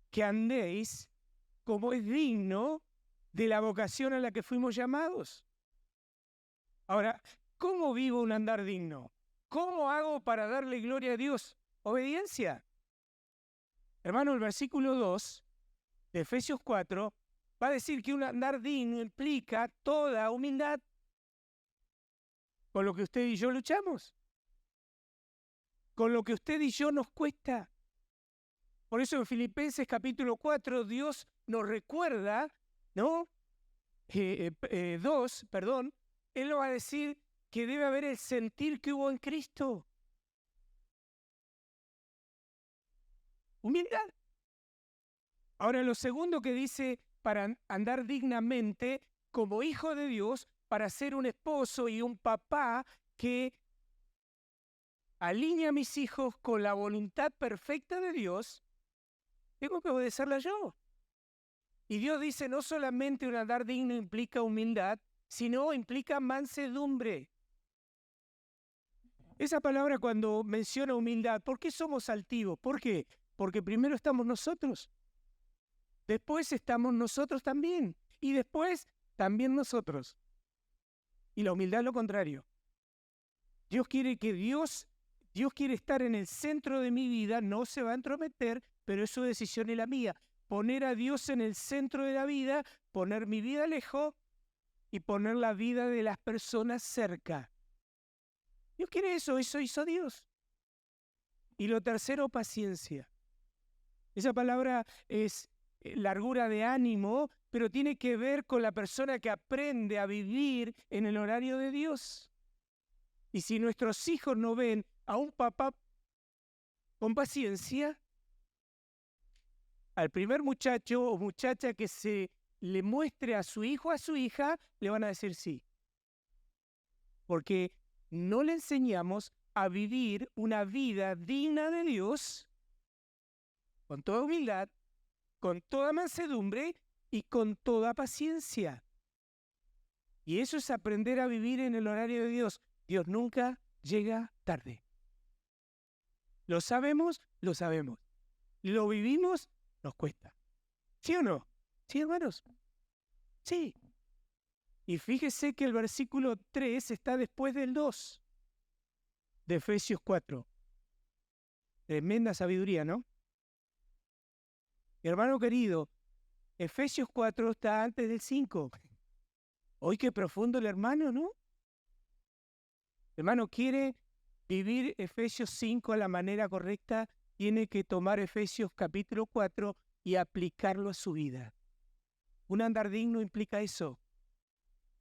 que andéis como es digno de la vocación a la que fuimos llamados. Ahora, ¿cómo vivo un andar digno? ¿Cómo hago para darle gloria a Dios? Obediencia. Hermano, el versículo 2 de Efesios 4 va a decir que un andar digno implica toda humildad, con lo que usted y yo luchamos, con lo que usted y yo nos cuesta. Por eso en Filipenses capítulo 4 Dios nos recuerda, ¿no? 2, perdón, Él nos va a decir que debe haber el sentir que hubo en Cristo. Humildad. Ahora, lo segundo que dice, para andar dignamente como hijo de Dios, para ser un esposo y un papá que alinea a mis hijos con la voluntad perfecta de Dios, tengo que obedecerla yo. Y Dios dice, no solamente un andar digno implica humildad, sino implica mansedumbre. Esa palabra cuando menciona humildad, ¿por qué somos altivos? ¿Por qué? Porque primero estamos nosotros, después estamos nosotros también, y después también nosotros. Y la humildad es lo contrario. Dios quiere estar en el centro de mi vida, no se va a entrometer, pero es su decisión y la mía. Poner a Dios en el centro de la vida, poner mi vida lejos y poner la vida de las personas cerca. Dios quiere eso hizo Dios. Y lo tercero, paciencia. Esa palabra es largura de ánimo, pero tiene que ver con la persona que aprende a vivir en el horario de Dios. Y si nuestros hijos no ven a un papá con paciencia, al primer muchacho o muchacha que se le muestre a su hijo o a su hija, le van a decir sí. Porque no le enseñamos a vivir una vida digna de Dios, con toda humildad, con toda mansedumbre y con toda paciencia. Y eso es aprender a vivir en el horario de Dios. Dios nunca llega tarde. ¿Lo sabemos? Lo sabemos. ¿Lo vivimos? Nos cuesta. ¿Sí o no? ¿Sí, hermanos? Sí. Y fíjese que el versículo 3 está después del 2 de Efesios 4. Tremenda sabiduría, ¿no? Hermano querido, Efesios 4 está antes del 5. Hoy qué profundo el hermano, ¿no? Hermano, quiere vivir Efesios 5 a la manera correcta, tiene que tomar Efesios capítulo 4 y aplicarlo a su vida. Un andar digno implica eso.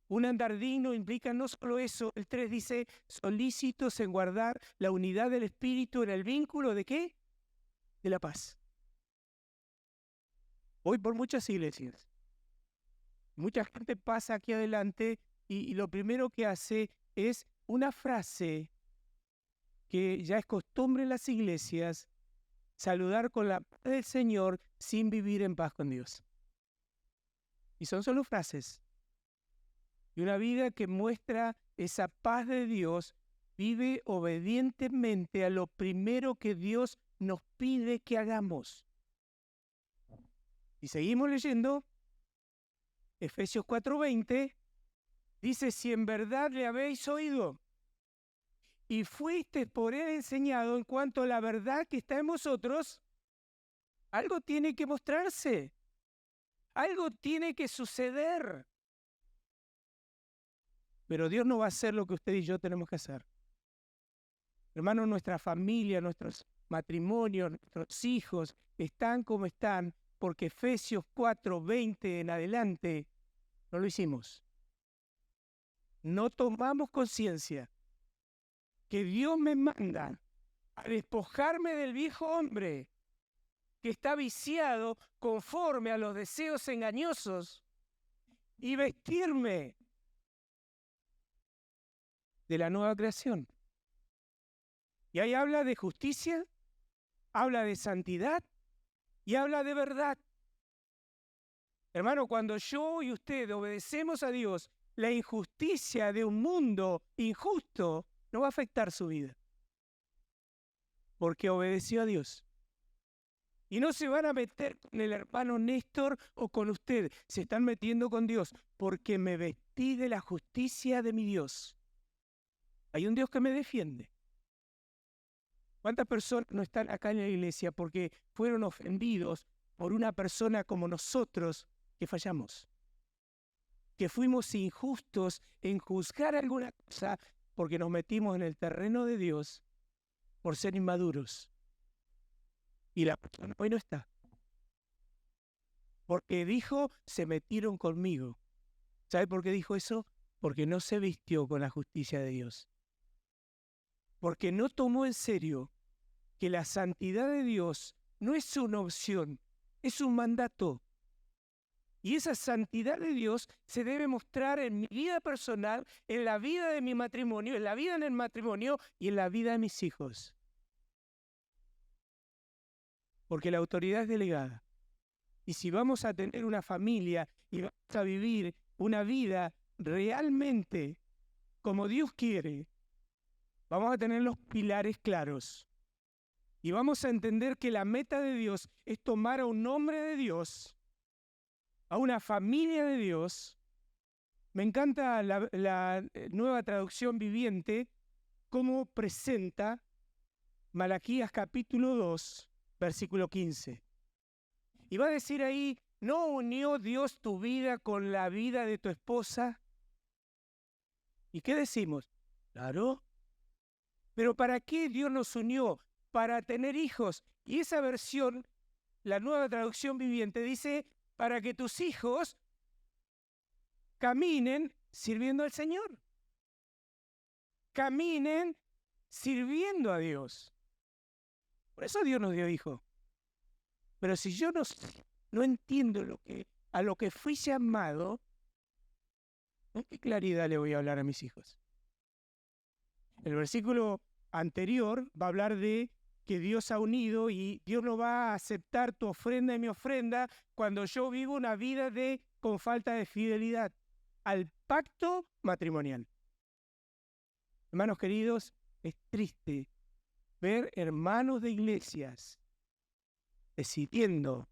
Un andar digno implica no solo eso. El 3 dice, solícitos en guardar la unidad del Espíritu en el vínculo ¿de qué? De la paz. Hoy por muchas iglesias, mucha gente pasa aquí adelante y lo primero que hace es una frase que ya es costumbre en las iglesias, saludar con la paz del Señor sin vivir en paz con Dios. Y son solo frases. Y una vida que muestra esa paz de Dios vive obedientemente a lo primero que Dios nos pide que hagamos. Y seguimos leyendo, Efesios 4:20, dice, si en verdad le habéis oído y fuiste por él enseñado en cuanto a la verdad que está en vosotros, algo tiene que mostrarse, algo tiene que suceder. Pero Dios no va a hacer lo que usted y yo tenemos que hacer. Hermano, nuestra familia, nuestros matrimonios, nuestros hijos están como están porque Efesios 4:20 en adelante no lo hicimos. No tomamos conciencia que Dios me manda a despojarme del viejo hombre que está viciado conforme a los deseos engañosos y vestirme de la nueva creación. Y ahí habla de justicia, habla de santidad y habla de verdad. Hermano, cuando yo y usted obedecemos a Dios, la injusticia de un mundo injusto no va a afectar su vida, porque obedeció a Dios. Y no se van a meter con el hermano Néstor o con usted, se están metiendo con Dios, porque me vestí de la justicia de mi Dios. Hay un Dios que me defiende. ¿Cuántas personas no están acá en la iglesia porque fueron ofendidos por una persona como nosotros que fallamos? Que fuimos injustos en juzgar alguna cosa porque nos metimos en el terreno de Dios por ser inmaduros. Y la persona hoy no está. Porque dijo, se metieron conmigo. ¿Sabe por qué dijo eso? Porque no se vistió con la justicia de Dios. Porque no tomó en serio que la santidad de Dios no es una opción, es un mandato. Y esa santidad de Dios se debe mostrar en mi vida personal, en la vida de mi matrimonio, en la vida en el matrimonio y en la vida de mis hijos. Porque la autoridad es delegada. Y si vamos a tener una familia y vamos a vivir una vida realmente como Dios quiere, vamos a tener los pilares claros. Y vamos a entender que la meta de Dios es tomar a un hombre de Dios, a una familia de Dios. Me encanta la nueva traducción viviente, cómo presenta Malaquías capítulo 2, versículo 15. Y va a decir ahí, ¿no unió Dios tu vida con la vida de tu esposa? ¿Y qué decimos? Claro. ¿Pero para qué Dios nos unió? Para tener hijos. Y esa versión, la nueva traducción viviente, dice, para que tus hijos caminen sirviendo al Señor. Caminen sirviendo a Dios. Por eso Dios nos dio hijos. Pero si yo no entiendo a lo que fui llamado, ¿con qué claridad le voy a hablar a mis hijos? El versículo anterior va a hablar de que Dios ha unido y Dios no va a aceptar tu ofrenda y mi ofrenda cuando yo vivo una vida con falta de fidelidad al pacto matrimonial. Hermanos queridos, es triste ver hermanos de iglesias decidiendo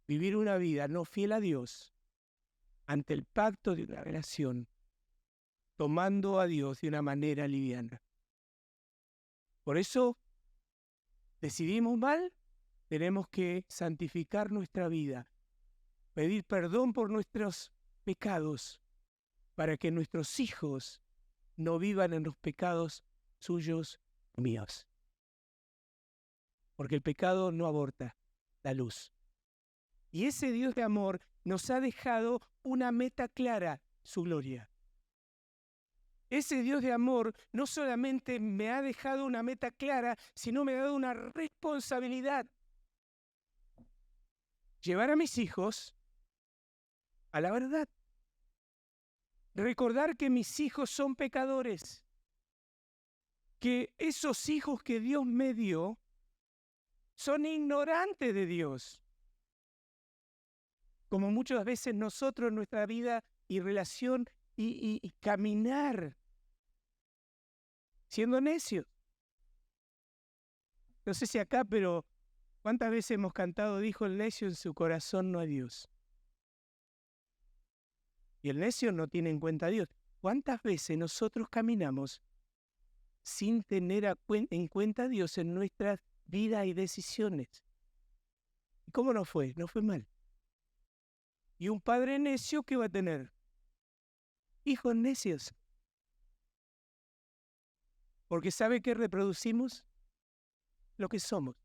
vivir una vida no fiel a Dios ante el pacto de una relación, tomando a Dios de una manera liviana. Por eso, decidimos mal, tenemos que santificar nuestra vida, pedir perdón por nuestros pecados, para que nuestros hijos no vivan en los pecados suyos o míos. Porque el pecado no aborta la luz. Y ese Dios de amor nos ha dejado una meta clara, su gloria. Ese Dios de amor no solamente me ha dejado una meta clara, sino me ha dado una responsabilidad. Llevar a mis hijos a la verdad. Recordar que mis hijos son pecadores. Que esos hijos que Dios me dio son ignorantes de Dios. Como muchas veces nosotros en nuestra vida y relación y caminar siendo necios. No sé si acá, pero ¿cuántas veces hemos cantado, dijo el necio en su corazón no a Dios? Y el necio no tiene en cuenta a Dios. ¿Cuántas veces nosotros caminamos sin tener en cuenta a Dios en nuestras vidas y decisiones? ¿Y cómo nos fue? No fue mal. Y un padre necio, ¿qué va a tener? Hijos necios. Porque ¿sabe qué reproducimos? Lo que somos.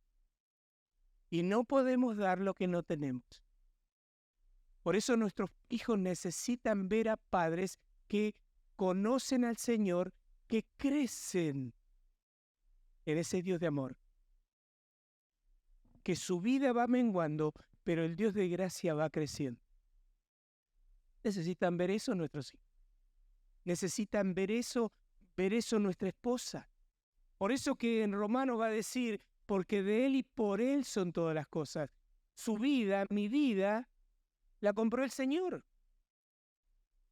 Y no podemos dar lo que no tenemos. Por eso nuestros hijos necesitan ver a padres que conocen al Señor, que crecen en ese Dios de amor. Que su vida va menguando, pero el Dios de gracia va creciendo. Necesitan ver eso nuestros hijos. Necesitan ver eso nuestra esposa. Por eso que en Romanos va a decir, porque de Él y por Él son todas las cosas. Su vida, mi vida, la compró el Señor.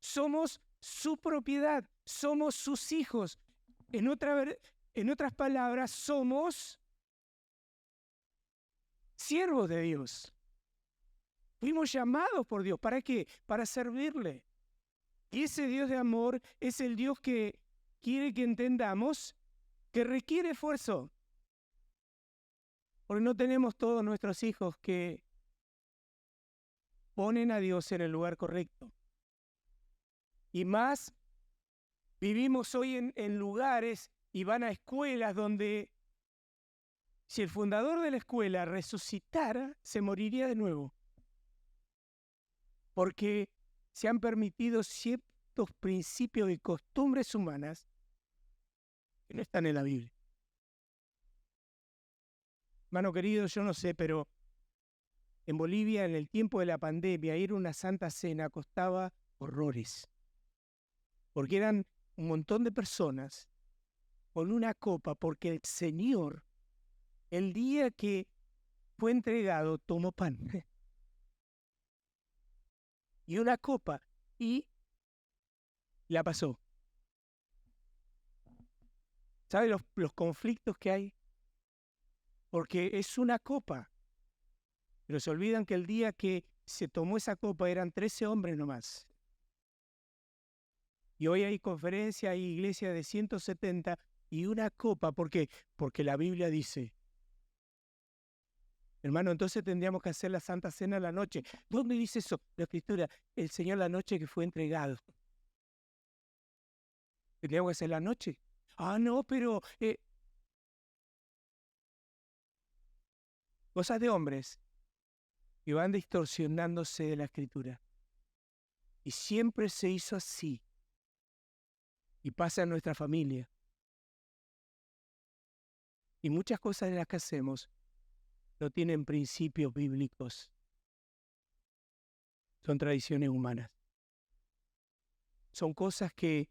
Somos su propiedad, somos sus hijos. En otras palabras, somos siervos de Dios. Fuimos llamados por Dios. ¿Para qué? Para servirle. Y ese Dios de amor es el Dios que quiere que entendamos que requiere esfuerzo. Porque no tenemos todos nuestros hijos que ponen a Dios en el lugar correcto. Y más, vivimos hoy en lugares y van a escuelas donde si el fundador de la escuela resucitara, se moriría de nuevo. Porque se han permitido ciertos principios y costumbres humanas que no están en la Biblia. Hermano querido, yo no sé, pero en Bolivia, en el tiempo de la pandemia, ir a una Santa Cena costaba horrores. Porque eran un montón de personas con una copa, porque el Señor, el día que fue entregado, tomó pan. Y una copa, y la pasó. ¿Sabe los conflictos que hay? Porque es una copa. Pero se olvidan que el día que se tomó esa copa eran 13 hombres nomás. Y hoy hay conferencias, hay iglesias de 170 y una copa. ¿Por qué? Porque la Biblia dice, hermano, entonces tendríamos que hacer la Santa Cena la noche. ¿Dónde dice eso? La Escritura, el Señor la noche que fue entregado. ¿Tendríamos que hacer la noche? Ah, no, pero cosas de hombres que van distorsionándose de la Escritura. Y siempre se hizo así. Y pasa en nuestra familia. Y muchas cosas de las que hacemos no tienen principios bíblicos. Son tradiciones humanas. Son cosas que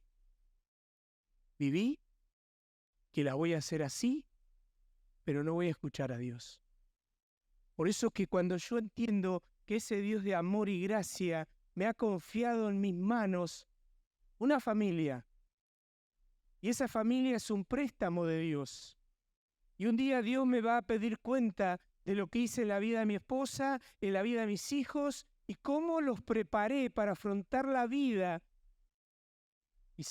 viví, que las voy a hacer así, pero no voy a escuchar a Dios. Por eso que cuando yo entiendo que ese Dios de amor y gracia me ha confiado en mis manos una familia, y esa familia es un préstamo de Dios, y un día Dios me va a pedir cuenta de lo que hice en la vida de mi esposa, en la vida de mis hijos, y cómo los preparé para afrontar la vida y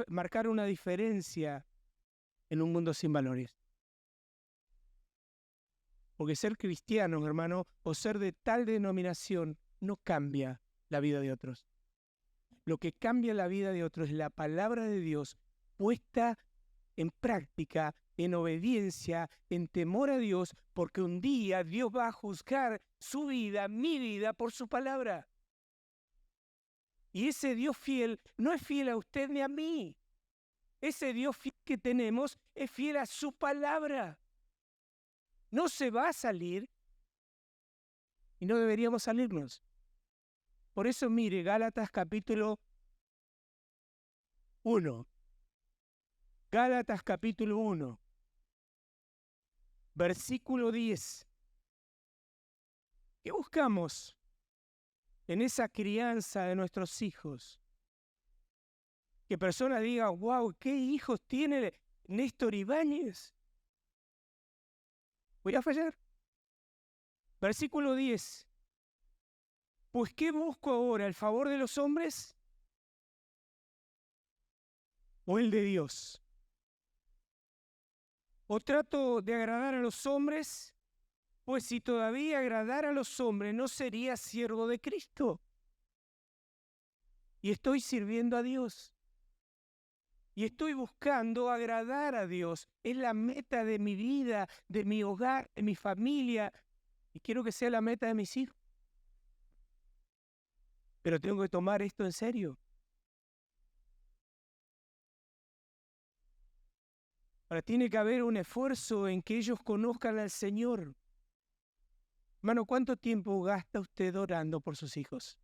marcar una diferencia en un mundo sin valores. Porque ser cristiano, hermano, o ser de tal denominación no cambia la vida de otros. Lo que cambia la vida de otros es la palabra de Dios puesta en práctica, en obediencia, en temor a Dios, porque un día Dios va a juzgar su vida, mi vida, por su palabra. Y ese Dios fiel no es fiel a usted ni a mí. Ese Dios fiel que tenemos es fiel a su palabra. No se va a salir y no deberíamos salirnos. Por eso mire, Gálatas capítulo 1. Gálatas capítulo 1. Versículo 10. ¿Qué buscamos en esa crianza de nuestros hijos? Que personas digan, wow, ¿qué hijos tiene Néstor Ibáñez? Voy a fallar. Versículo 10. Pues ¿qué busco ahora? ¿El favor de los hombres o el de Dios? ¿O trato de agradar a los hombres? Pues si todavía agradara a los hombres, no sería siervo de Cristo. Y estoy sirviendo a Dios. Y estoy buscando agradar a Dios. Es la meta de mi vida, de mi hogar, de mi familia. Y quiero que sea la meta de mis hijos. Pero tengo que tomar esto en serio. Ahora tiene que haber un esfuerzo en que ellos conozcan al Señor. Hermano, ¿cuánto tiempo gasta usted orando por sus hijos?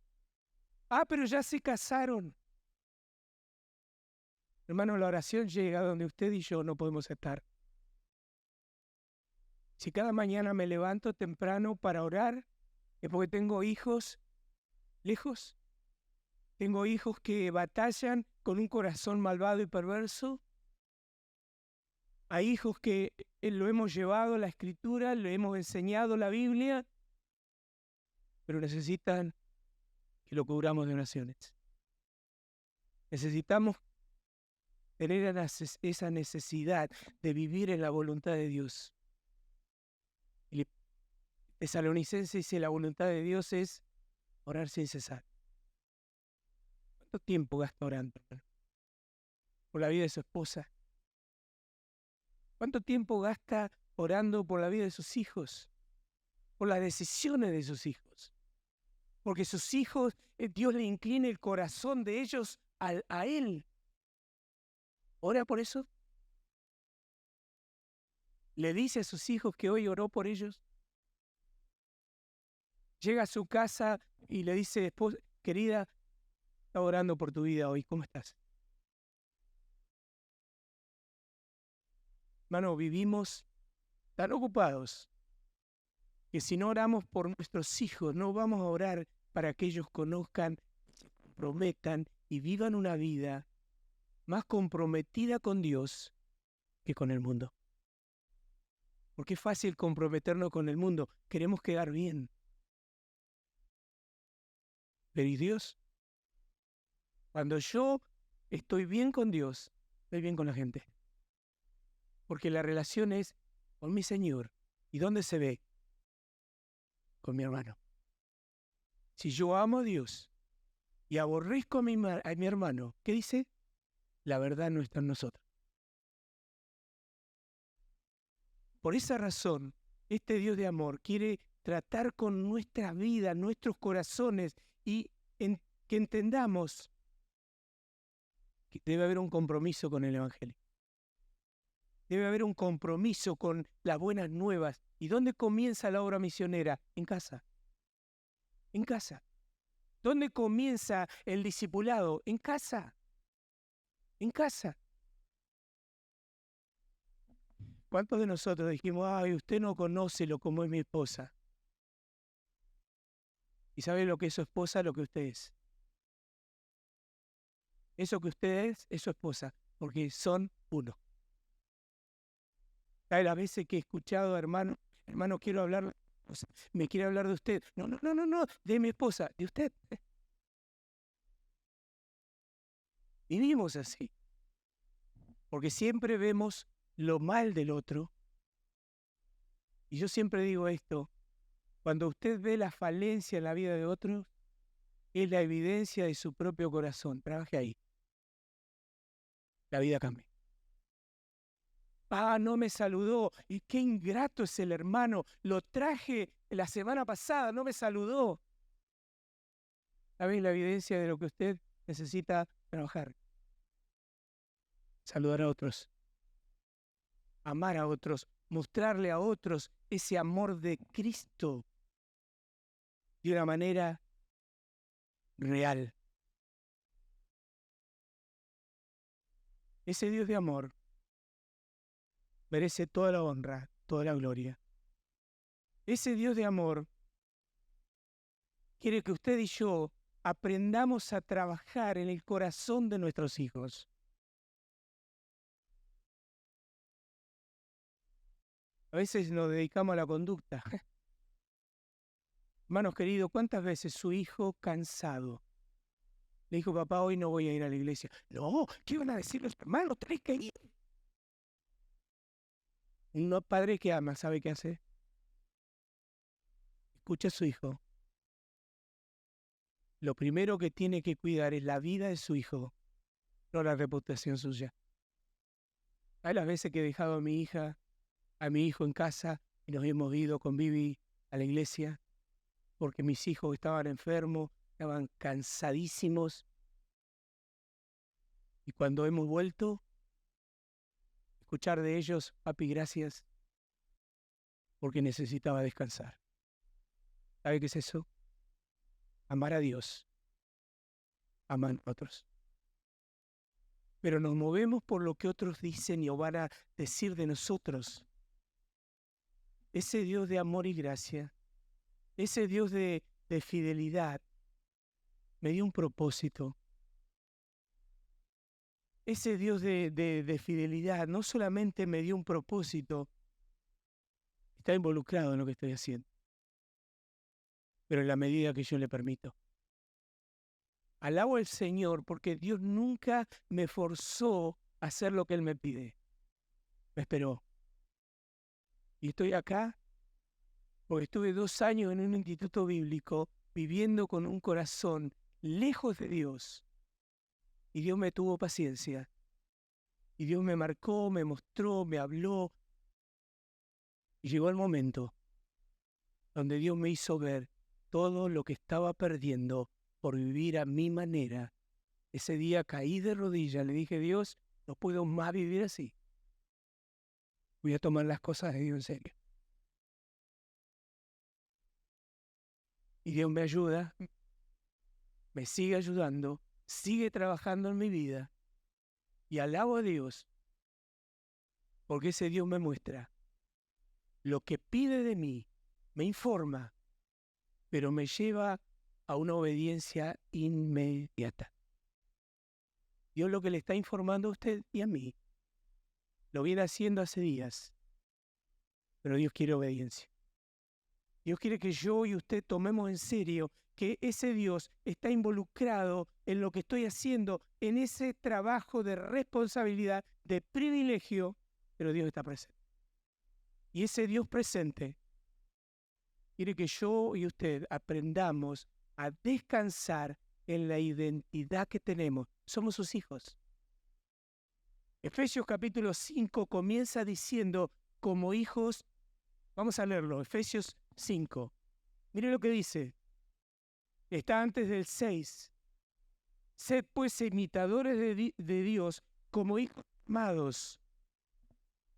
Ah, pero ya se casaron. Hermano, la oración llega donde usted y yo no podemos estar. Si cada mañana me levanto temprano para orar, es porque tengo hijos lejos, tengo hijos que batallan con un corazón malvado y perverso, hay hijos que lo hemos llevado a la Escritura, le hemos enseñado la Biblia, pero necesitan que lo cubramos de oraciones. Necesitamos tener esa necesidad de vivir en la voluntad de Dios. El Tesalonicense dice: la voluntad de Dios es orar sin cesar. ¿Cuánto tiempo gasta orando, hermano? Por la vida de su esposa. ¿Cuánto tiempo gasta orando por la vida de sus hijos? Por las decisiones de sus hijos. Porque sus hijos, Dios le incline el corazón de ellos a Él. ¿Ora por eso? ¿Le dice a sus hijos que hoy oró por ellos? Llega a su casa y le dice: esposa, querida, estaba orando por tu vida hoy, ¿cómo estás? Hermano, vivimos tan ocupados que si no oramos por nuestros hijos, no vamos a orar para que ellos conozcan, se comprometan y vivan una vida más comprometida con Dios que con el mundo. Porque es fácil comprometernos con el mundo, queremos quedar bien. Pero ¿y Dios? Cuando yo estoy bien con Dios, estoy bien con la gente. Porque la relación es con mi Señor. ¿Y dónde se ve? Con mi hermano. Si yo amo a Dios y aborrezco a mi hermano, ¿qué dice? La verdad no está en nosotros. Por esa razón, este Dios de amor quiere tratar con nuestra vida, nuestros corazones, y que entendamos que debe haber un compromiso con el Evangelio. Debe haber un compromiso con las buenas nuevas. ¿Y dónde comienza la obra misionera? En casa. En casa. ¿Dónde comienza el discipulado? En casa. En casa. ¿Cuántos de nosotros dijimos: ay, usted no conoce lo como es mi esposa? ¿Y sabe lo que es su esposa, lo que usted es? Eso que usted es su esposa, porque son uno. ¿Sabe las veces que he escuchado: hermano, quiero hablar, me quiere hablar de usted? No, de mi esposa, de usted. Vivimos así, porque siempre vemos lo mal del otro. Y yo siempre digo esto: cuando usted ve la falencia en la vida de otros, es la evidencia de su propio corazón. Trabaje ahí. La vida cambia. Ah, no me saludó. Y qué ingrato es el hermano. Lo traje la semana pasada, no me saludó. ¿Sabes la evidencia de lo que usted necesita trabajar? Saludar a otros. Amar a otros. Mostrarle a otros ese amor de Cristo de una manera real. Ese Dios de amor merece toda la honra, toda la gloria. Ese Dios de amor quiere que usted y yo aprendamos a trabajar en el corazón de nuestros hijos. A veces nos dedicamos a la conducta. Hermanos queridos, ¿cuántas veces su hijo cansado le dijo: papá, hoy no voy a ir a la iglesia? No, ¿qué van a decir los hermanos? Tenés que ir. Un padre que ama, ¿sabe qué hace? Escucha a su hijo. Lo primero que tiene que cuidar es la vida de su hijo, no la reputación suya. Hay las veces que he dejado a mi hijo en casa y nos hemos ido con Vivi a la iglesia porque mis hijos estaban enfermos, estaban cansadísimos. Y cuando hemos vuelto, escuchar de ellos: papi, gracias, porque necesitaba descansar. ¿Sabe qué es eso? Amar a Dios, amar a otros. Pero nos movemos por lo que otros dicen y o van a decir de nosotros. ese Dios de amor y gracia, ese Dios de fidelidad, me dio un propósito. Ese Dios de fidelidad no solamente me dio un propósito, está involucrado en lo que estoy haciendo, pero en la medida que yo le permito. Alabo al Señor porque Dios nunca me forzó a hacer lo que Él me pide. Me esperó. Y estoy acá porque estuve 2 años en un instituto bíblico viviendo con un corazón lejos de Dios. Y Dios me tuvo paciencia. Y Dios me marcó, me mostró, me habló. Y llegó el momento donde Dios me hizo ver todo lo que estaba perdiendo por vivir a mi manera. Ese día caí de rodillas, le dije, Dios, no puedo más vivir así. Voy a tomar las cosas de Dios en serio. Y Dios me ayuda, me sigue ayudando, sigue trabajando en mi vida. Y alabo a Dios, porque ese Dios me muestra lo que pide de mí, me informa, pero me lleva a una obediencia inmediata. Dios lo que le está informando a usted y a mí, lo viene haciendo hace días, pero Dios quiere obediencia. Dios quiere que yo y usted tomemos en serio que ese Dios está involucrado en lo que estoy haciendo, en ese trabajo de responsabilidad, de privilegio, pero Dios está presente. Y ese Dios presente quiere que yo y usted aprendamos a descansar en la identidad que tenemos. Somos sus hijos. Efesios capítulo 5 comienza diciendo, como hijos, vamos a leerlo, Efesios 5. Mire lo que dice. Está antes del 6. Sed pues imitadores de Dios como hijos amados.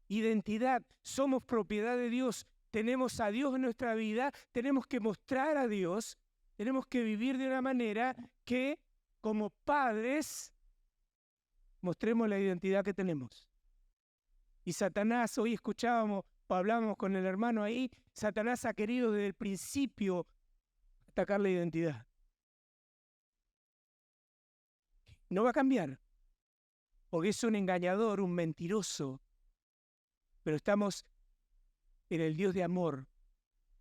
Identidad, somos propiedad de Dios. Tenemos a Dios en nuestra vida, tenemos que mostrar a Dios, tenemos que vivir de una manera que como padres mostremos la identidad que tenemos. Y Satanás, hoy escuchábamos o hablábamos con el hermano ahí, Satanás ha querido desde el principio atacar la identidad. No va a cambiar, porque es un engañador, un mentiroso, pero estamos en el Dios de amor.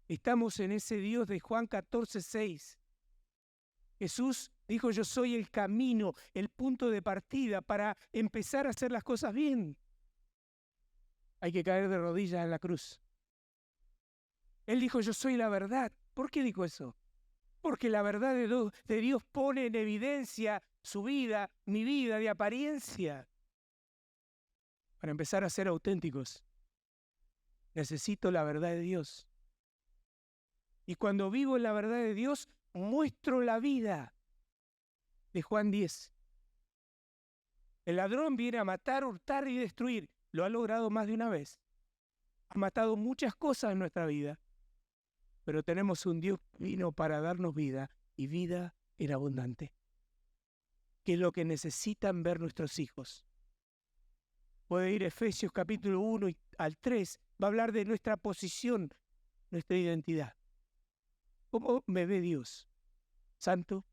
Estamos en ese Dios de Juan 14:6. Jesús dijo, yo soy el camino, el punto de partida para empezar a hacer las cosas bien. Hay que caer de rodillas en la cruz. Él dijo, yo soy la verdad. ¿Por qué dijo eso? Porque la verdad de Dios pone en evidencia su vida, mi vida de apariencia. Para empezar a ser auténticos, necesito la verdad de Dios. Y cuando vivo en la verdad de Dios, muestro la vida de Juan 10. El ladrón viene a matar, hurtar y destruir. Lo ha logrado más de una vez. Ha matado muchas cosas en nuestra vida. Pero tenemos un Dios que vino para darnos vida y vida en abundante. Que es lo que necesitan ver nuestros hijos. Puede ir Efesios capítulo 1 al 3. Va a hablar de nuestra posición, nuestra identidad. ¿Cómo me ve Dios? Santo,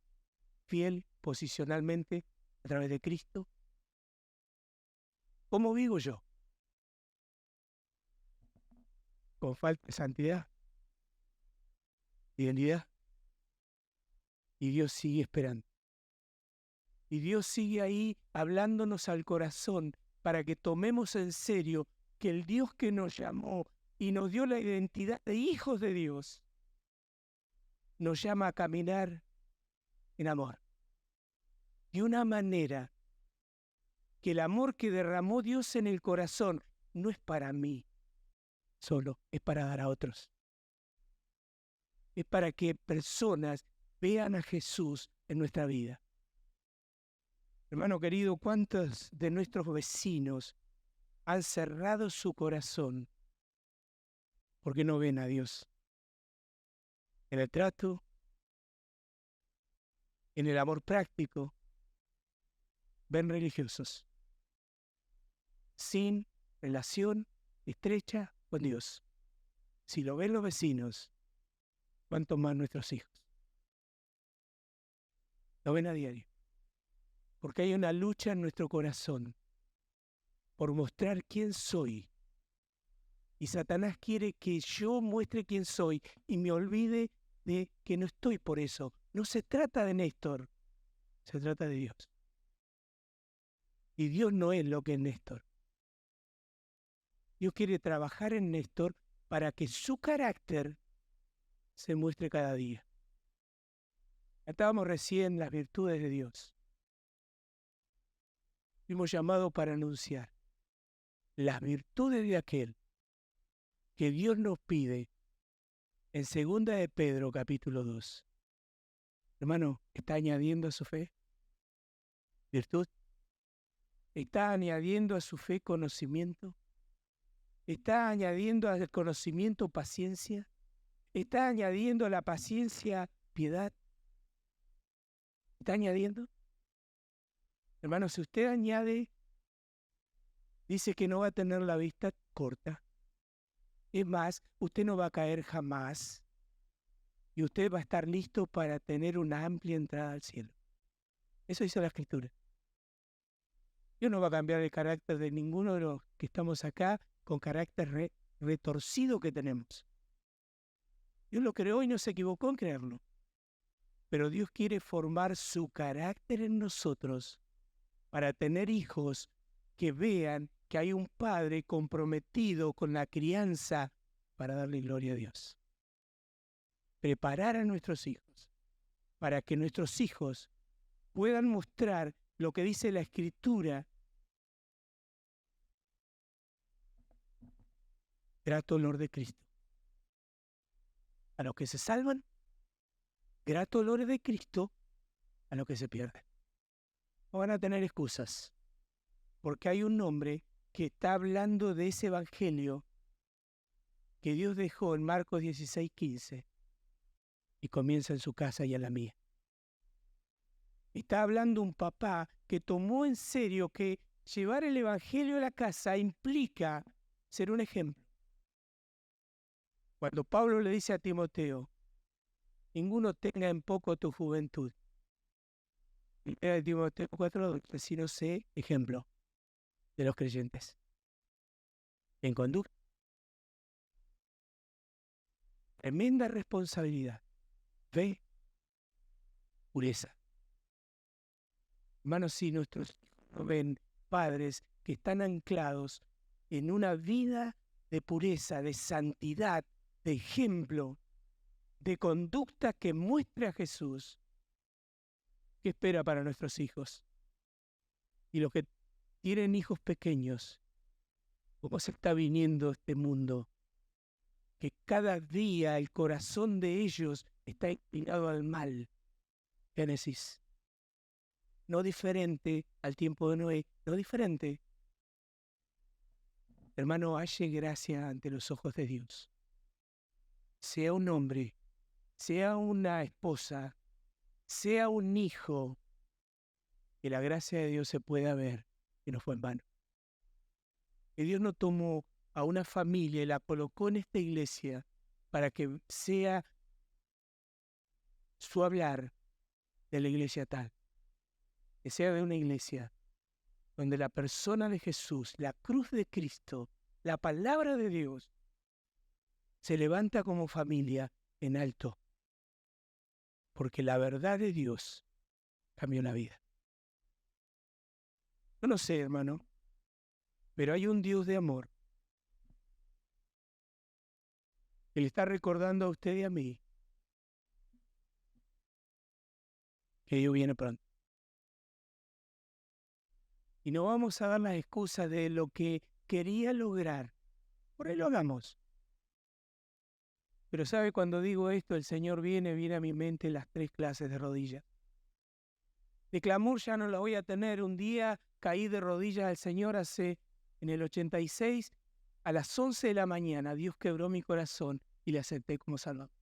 fiel, posicionalmente, a través de Cristo. ¿Cómo vivo yo? Con falta de santidad, identidad. Y Dios sigue esperando. Y Dios sigue ahí hablándonos al corazón para que tomemos en serio que el Dios que nos llamó y nos dio la identidad de hijos de Dios, nos llama a caminar en amor. De una manera que el amor que derramó Dios en el corazón no es para mí solo, es para dar a otros. Es para que personas vean a Jesús en nuestra vida. Hermano querido, ¿cuántos de nuestros vecinos han cerrado su corazón porque no ven a Dios? En el trato, en el amor práctico, ven religiosos, sin relación estrecha con Dios. Si lo ven los vecinos, ¿cuánto más nuestros hijos? Lo ven a diario. Porque hay una lucha en nuestro corazón por mostrar quién soy. Y Satanás quiere que yo muestre quién soy y me olvide de que no estoy por eso. No se trata de Néstor, se trata de Dios. Y Dios no es lo que es Néstor. Dios quiere trabajar en Néstor para que su carácter se muestre cada día. Estábamos recién las virtudes de Dios. Fuimos llamados para anunciar las virtudes de aquel que Dios nos pide en 2 de Pedro capítulo 2. Hermano, ¿está añadiendo a su fe virtud? ¿Está añadiendo a su fe conocimiento? ¿Está añadiendo al conocimiento paciencia? ¿Está añadiendo a la paciencia piedad? ¿Está añadiendo? Hermano, si usted añade, dice que no va a tener la vista corta. Es más, usted no va a caer jamás y usted va a estar listo para tener una amplia entrada al cielo. Eso dice la Escritura. Dios no va a cambiar el carácter de ninguno de los que estamos acá con carácter retorcido que tenemos. Dios lo creó y no se equivocó en crearlo. Pero Dios quiere formar su carácter en nosotros para tener hijos que vean que hay un padre comprometido con la crianza para darle gloria a Dios. Preparar a nuestros hijos para que nuestros hijos puedan mostrar lo que dice la Escritura. Grato olor de Cristo. A los que se salvan, grato olor de Cristo a los que se pierden. No van a tener excusas, porque hay un hombre que está hablando de ese evangelio que Dios dejó en Marcos 16:15 y comienza en su casa y en la mía. Está hablando un papá que tomó en serio que llevar el evangelio a la casa implica ser un ejemplo. Cuando Pablo le dice a Timoteo, ninguno tenga en poco tu juventud. Era Timoteo 4:12, sino sé ejemplo de los creyentes. En conducta. Tremenda responsabilidad. Fe, pureza. Hermanos, si nuestros hijos ven padres que están anclados en una vida de pureza, de santidad, de ejemplo, de conducta que muestre a Jesús, ¿qué espera para nuestros hijos? Y los que tienen hijos pequeños, ¿cómo se está viniendo este mundo? Que cada día el corazón de ellos está inclinado al mal. Génesis. No diferente al tiempo de Noé, no diferente. Hermano, halle gracia ante los ojos de Dios. Sea un hombre, sea una esposa, sea un hijo, que la gracia de Dios se pueda ver, que no fue en vano. Que Dios no tomó a una familia y la colocó en esta iglesia para que sea su hablar de la iglesia tal. Que sea de una iglesia donde la persona de Jesús, la cruz de Cristo, la palabra de Dios, se levanta como familia en alto. Porque la verdad de Dios cambió la vida. Yo no sé, hermano, pero hay un Dios de amor que le está recordando a usted y a mí que Dios viene pronto. Y no vamos a dar las excusas de lo que quería lograr. Por ahí lo hagamos. Pero sabe, cuando digo esto, el Señor viene a mi mente las 3 clases de rodillas. De clamor ya no la voy a tener. Un día caí de rodillas al Señor en el 86, a las 11 de la mañana. Dios quebró mi corazón y le acepté como Salvador.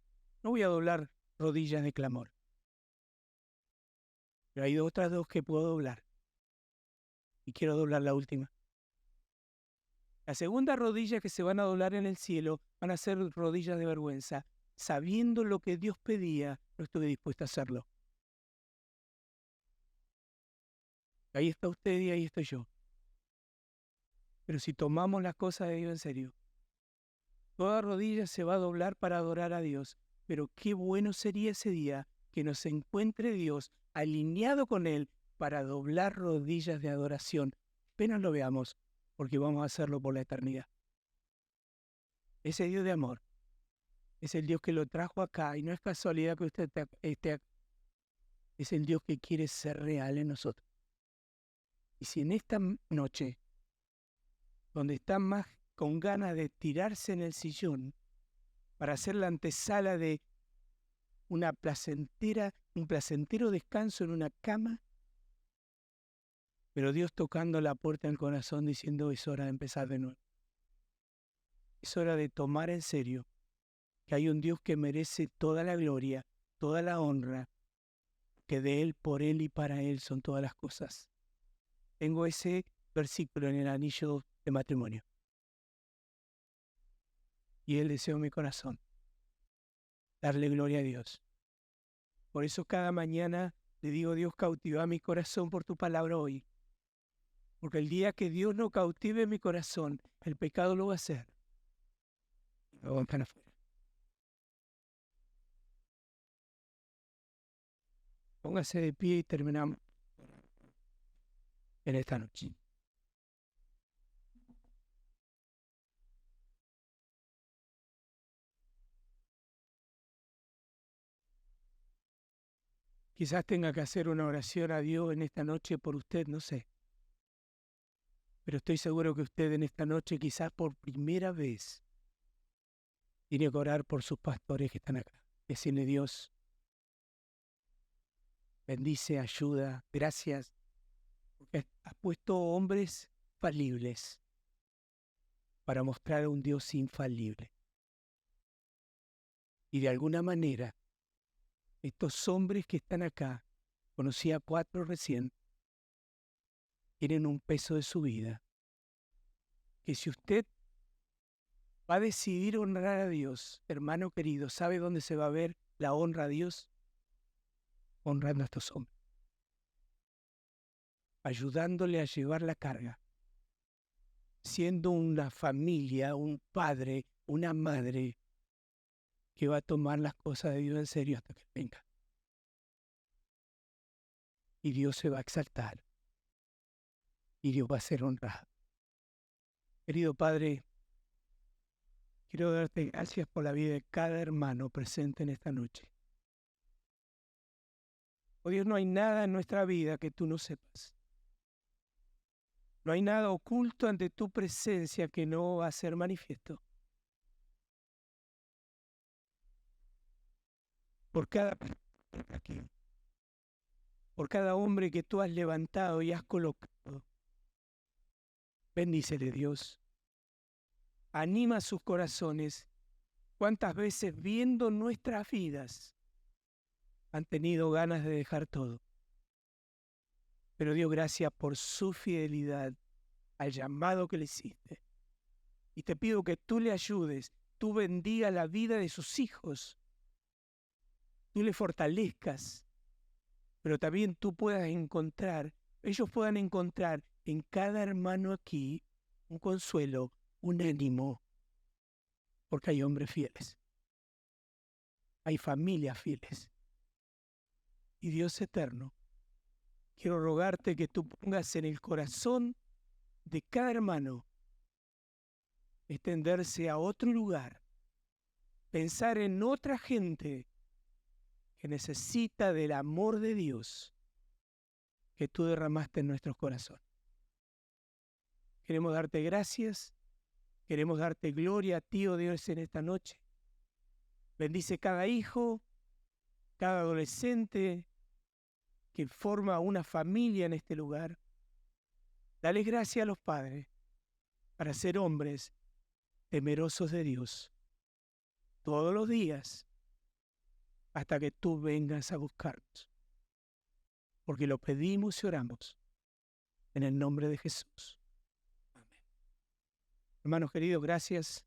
No voy a doblar rodillas de clamor. Pero hay otras 2 que puedo doblar. Y quiero doblar la última. La segunda rodilla que se van a doblar en el cielo van a ser rodillas de vergüenza. Sabiendo lo que Dios pedía, no estuve dispuesto a hacerlo. Ahí está usted y ahí estoy yo. Pero si tomamos las cosas de Dios en serio, toda rodilla se va a doblar para adorar a Dios. Pero qué bueno sería ese día que nos encuentre Dios alineado con Él para doblar rodillas de adoración. Apenas lo veamos, porque vamos a hacerlo por la eternidad. Ese Dios de amor es el Dios que lo trajo acá y no es casualidad que usted esté acá. Es el Dios que quiere ser real en nosotros. Y si en esta noche, donde está más con ganas de tirarse en el sillón para hacer la antesala de un placentero descanso en una cama, pero Dios tocando la puerta del corazón diciendo es hora de empezar de nuevo. Es hora de tomar en serio que hay un Dios que merece toda la gloria, toda la honra, que de Él, por Él y para Él son todas las cosas. Tengo ese versículo en el anillo de matrimonio. Y Él deseó en mi corazón darle gloria a Dios. Por eso cada mañana le digo, Dios, cautiva mi corazón por tu palabra hoy. Porque el día que Dios no cautive mi corazón, el pecado lo va a hacer. Lo van para afuera. Póngase de pie y terminamos en esta noche. Quizás tenga que hacer una oración a Dios en esta noche por usted, no sé. Pero estoy seguro que usted en esta noche, quizás por primera vez, tiene que orar por sus pastores que están acá. Decirle, Dios, bendice, ayuda, gracias, porque has puesto hombres falibles para mostrar a un Dios infalible. Y de alguna manera, estos hombres que están acá, conocí a 4 recién, tienen un peso de su vida, que si usted va a decidir honrar a Dios, hermano querido, ¿sabe dónde se va a ver la honra a Dios? Honrando a estos hombres, ayudándole a llevar la carga, siendo una familia, un padre, una madre que va a tomar las cosas de Dios en serio hasta que venga. Y Dios se va a exaltar. Y Dios va a ser honrado. Querido Padre, quiero darte gracias por la vida de cada hermano presente en esta noche. Oh Dios, no hay nada en nuestra vida que tú no sepas. No hay nada oculto ante tu presencia que no va a ser manifiesto. Por cada aquí, por cada hombre que tú has levantado y has colocado, bendícele, Dios. Anima sus corazones. ¿Cuántas veces viendo nuestras vidas han tenido ganas de dejar todo? Pero Dios, gracias por su fidelidad al llamado que le hiciste. Y te pido que tú le ayudes, tú bendiga la vida de sus hijos, tú le fortalezcas, pero también tú puedas encontrar, ellos puedan encontrar en cada hermano aquí un consuelo, un ánimo, porque hay hombres fieles, hay familias fieles. Y Dios eterno, quiero rogarte que tú pongas en el corazón de cada hermano extenderse a otro lugar, pensar en otra gente que necesita del amor de Dios que tú derramaste en nuestros corazones. Queremos darte gracias, queremos darte gloria a ti, oh Dios, en esta noche. Bendice cada hijo, cada adolescente que forma una familia en este lugar. Dale gracias a los padres para ser hombres temerosos de Dios todos los días hasta que tú vengas a buscarnos. Porque lo pedimos y oramos en el nombre de Jesús. Hermanos queridos, gracias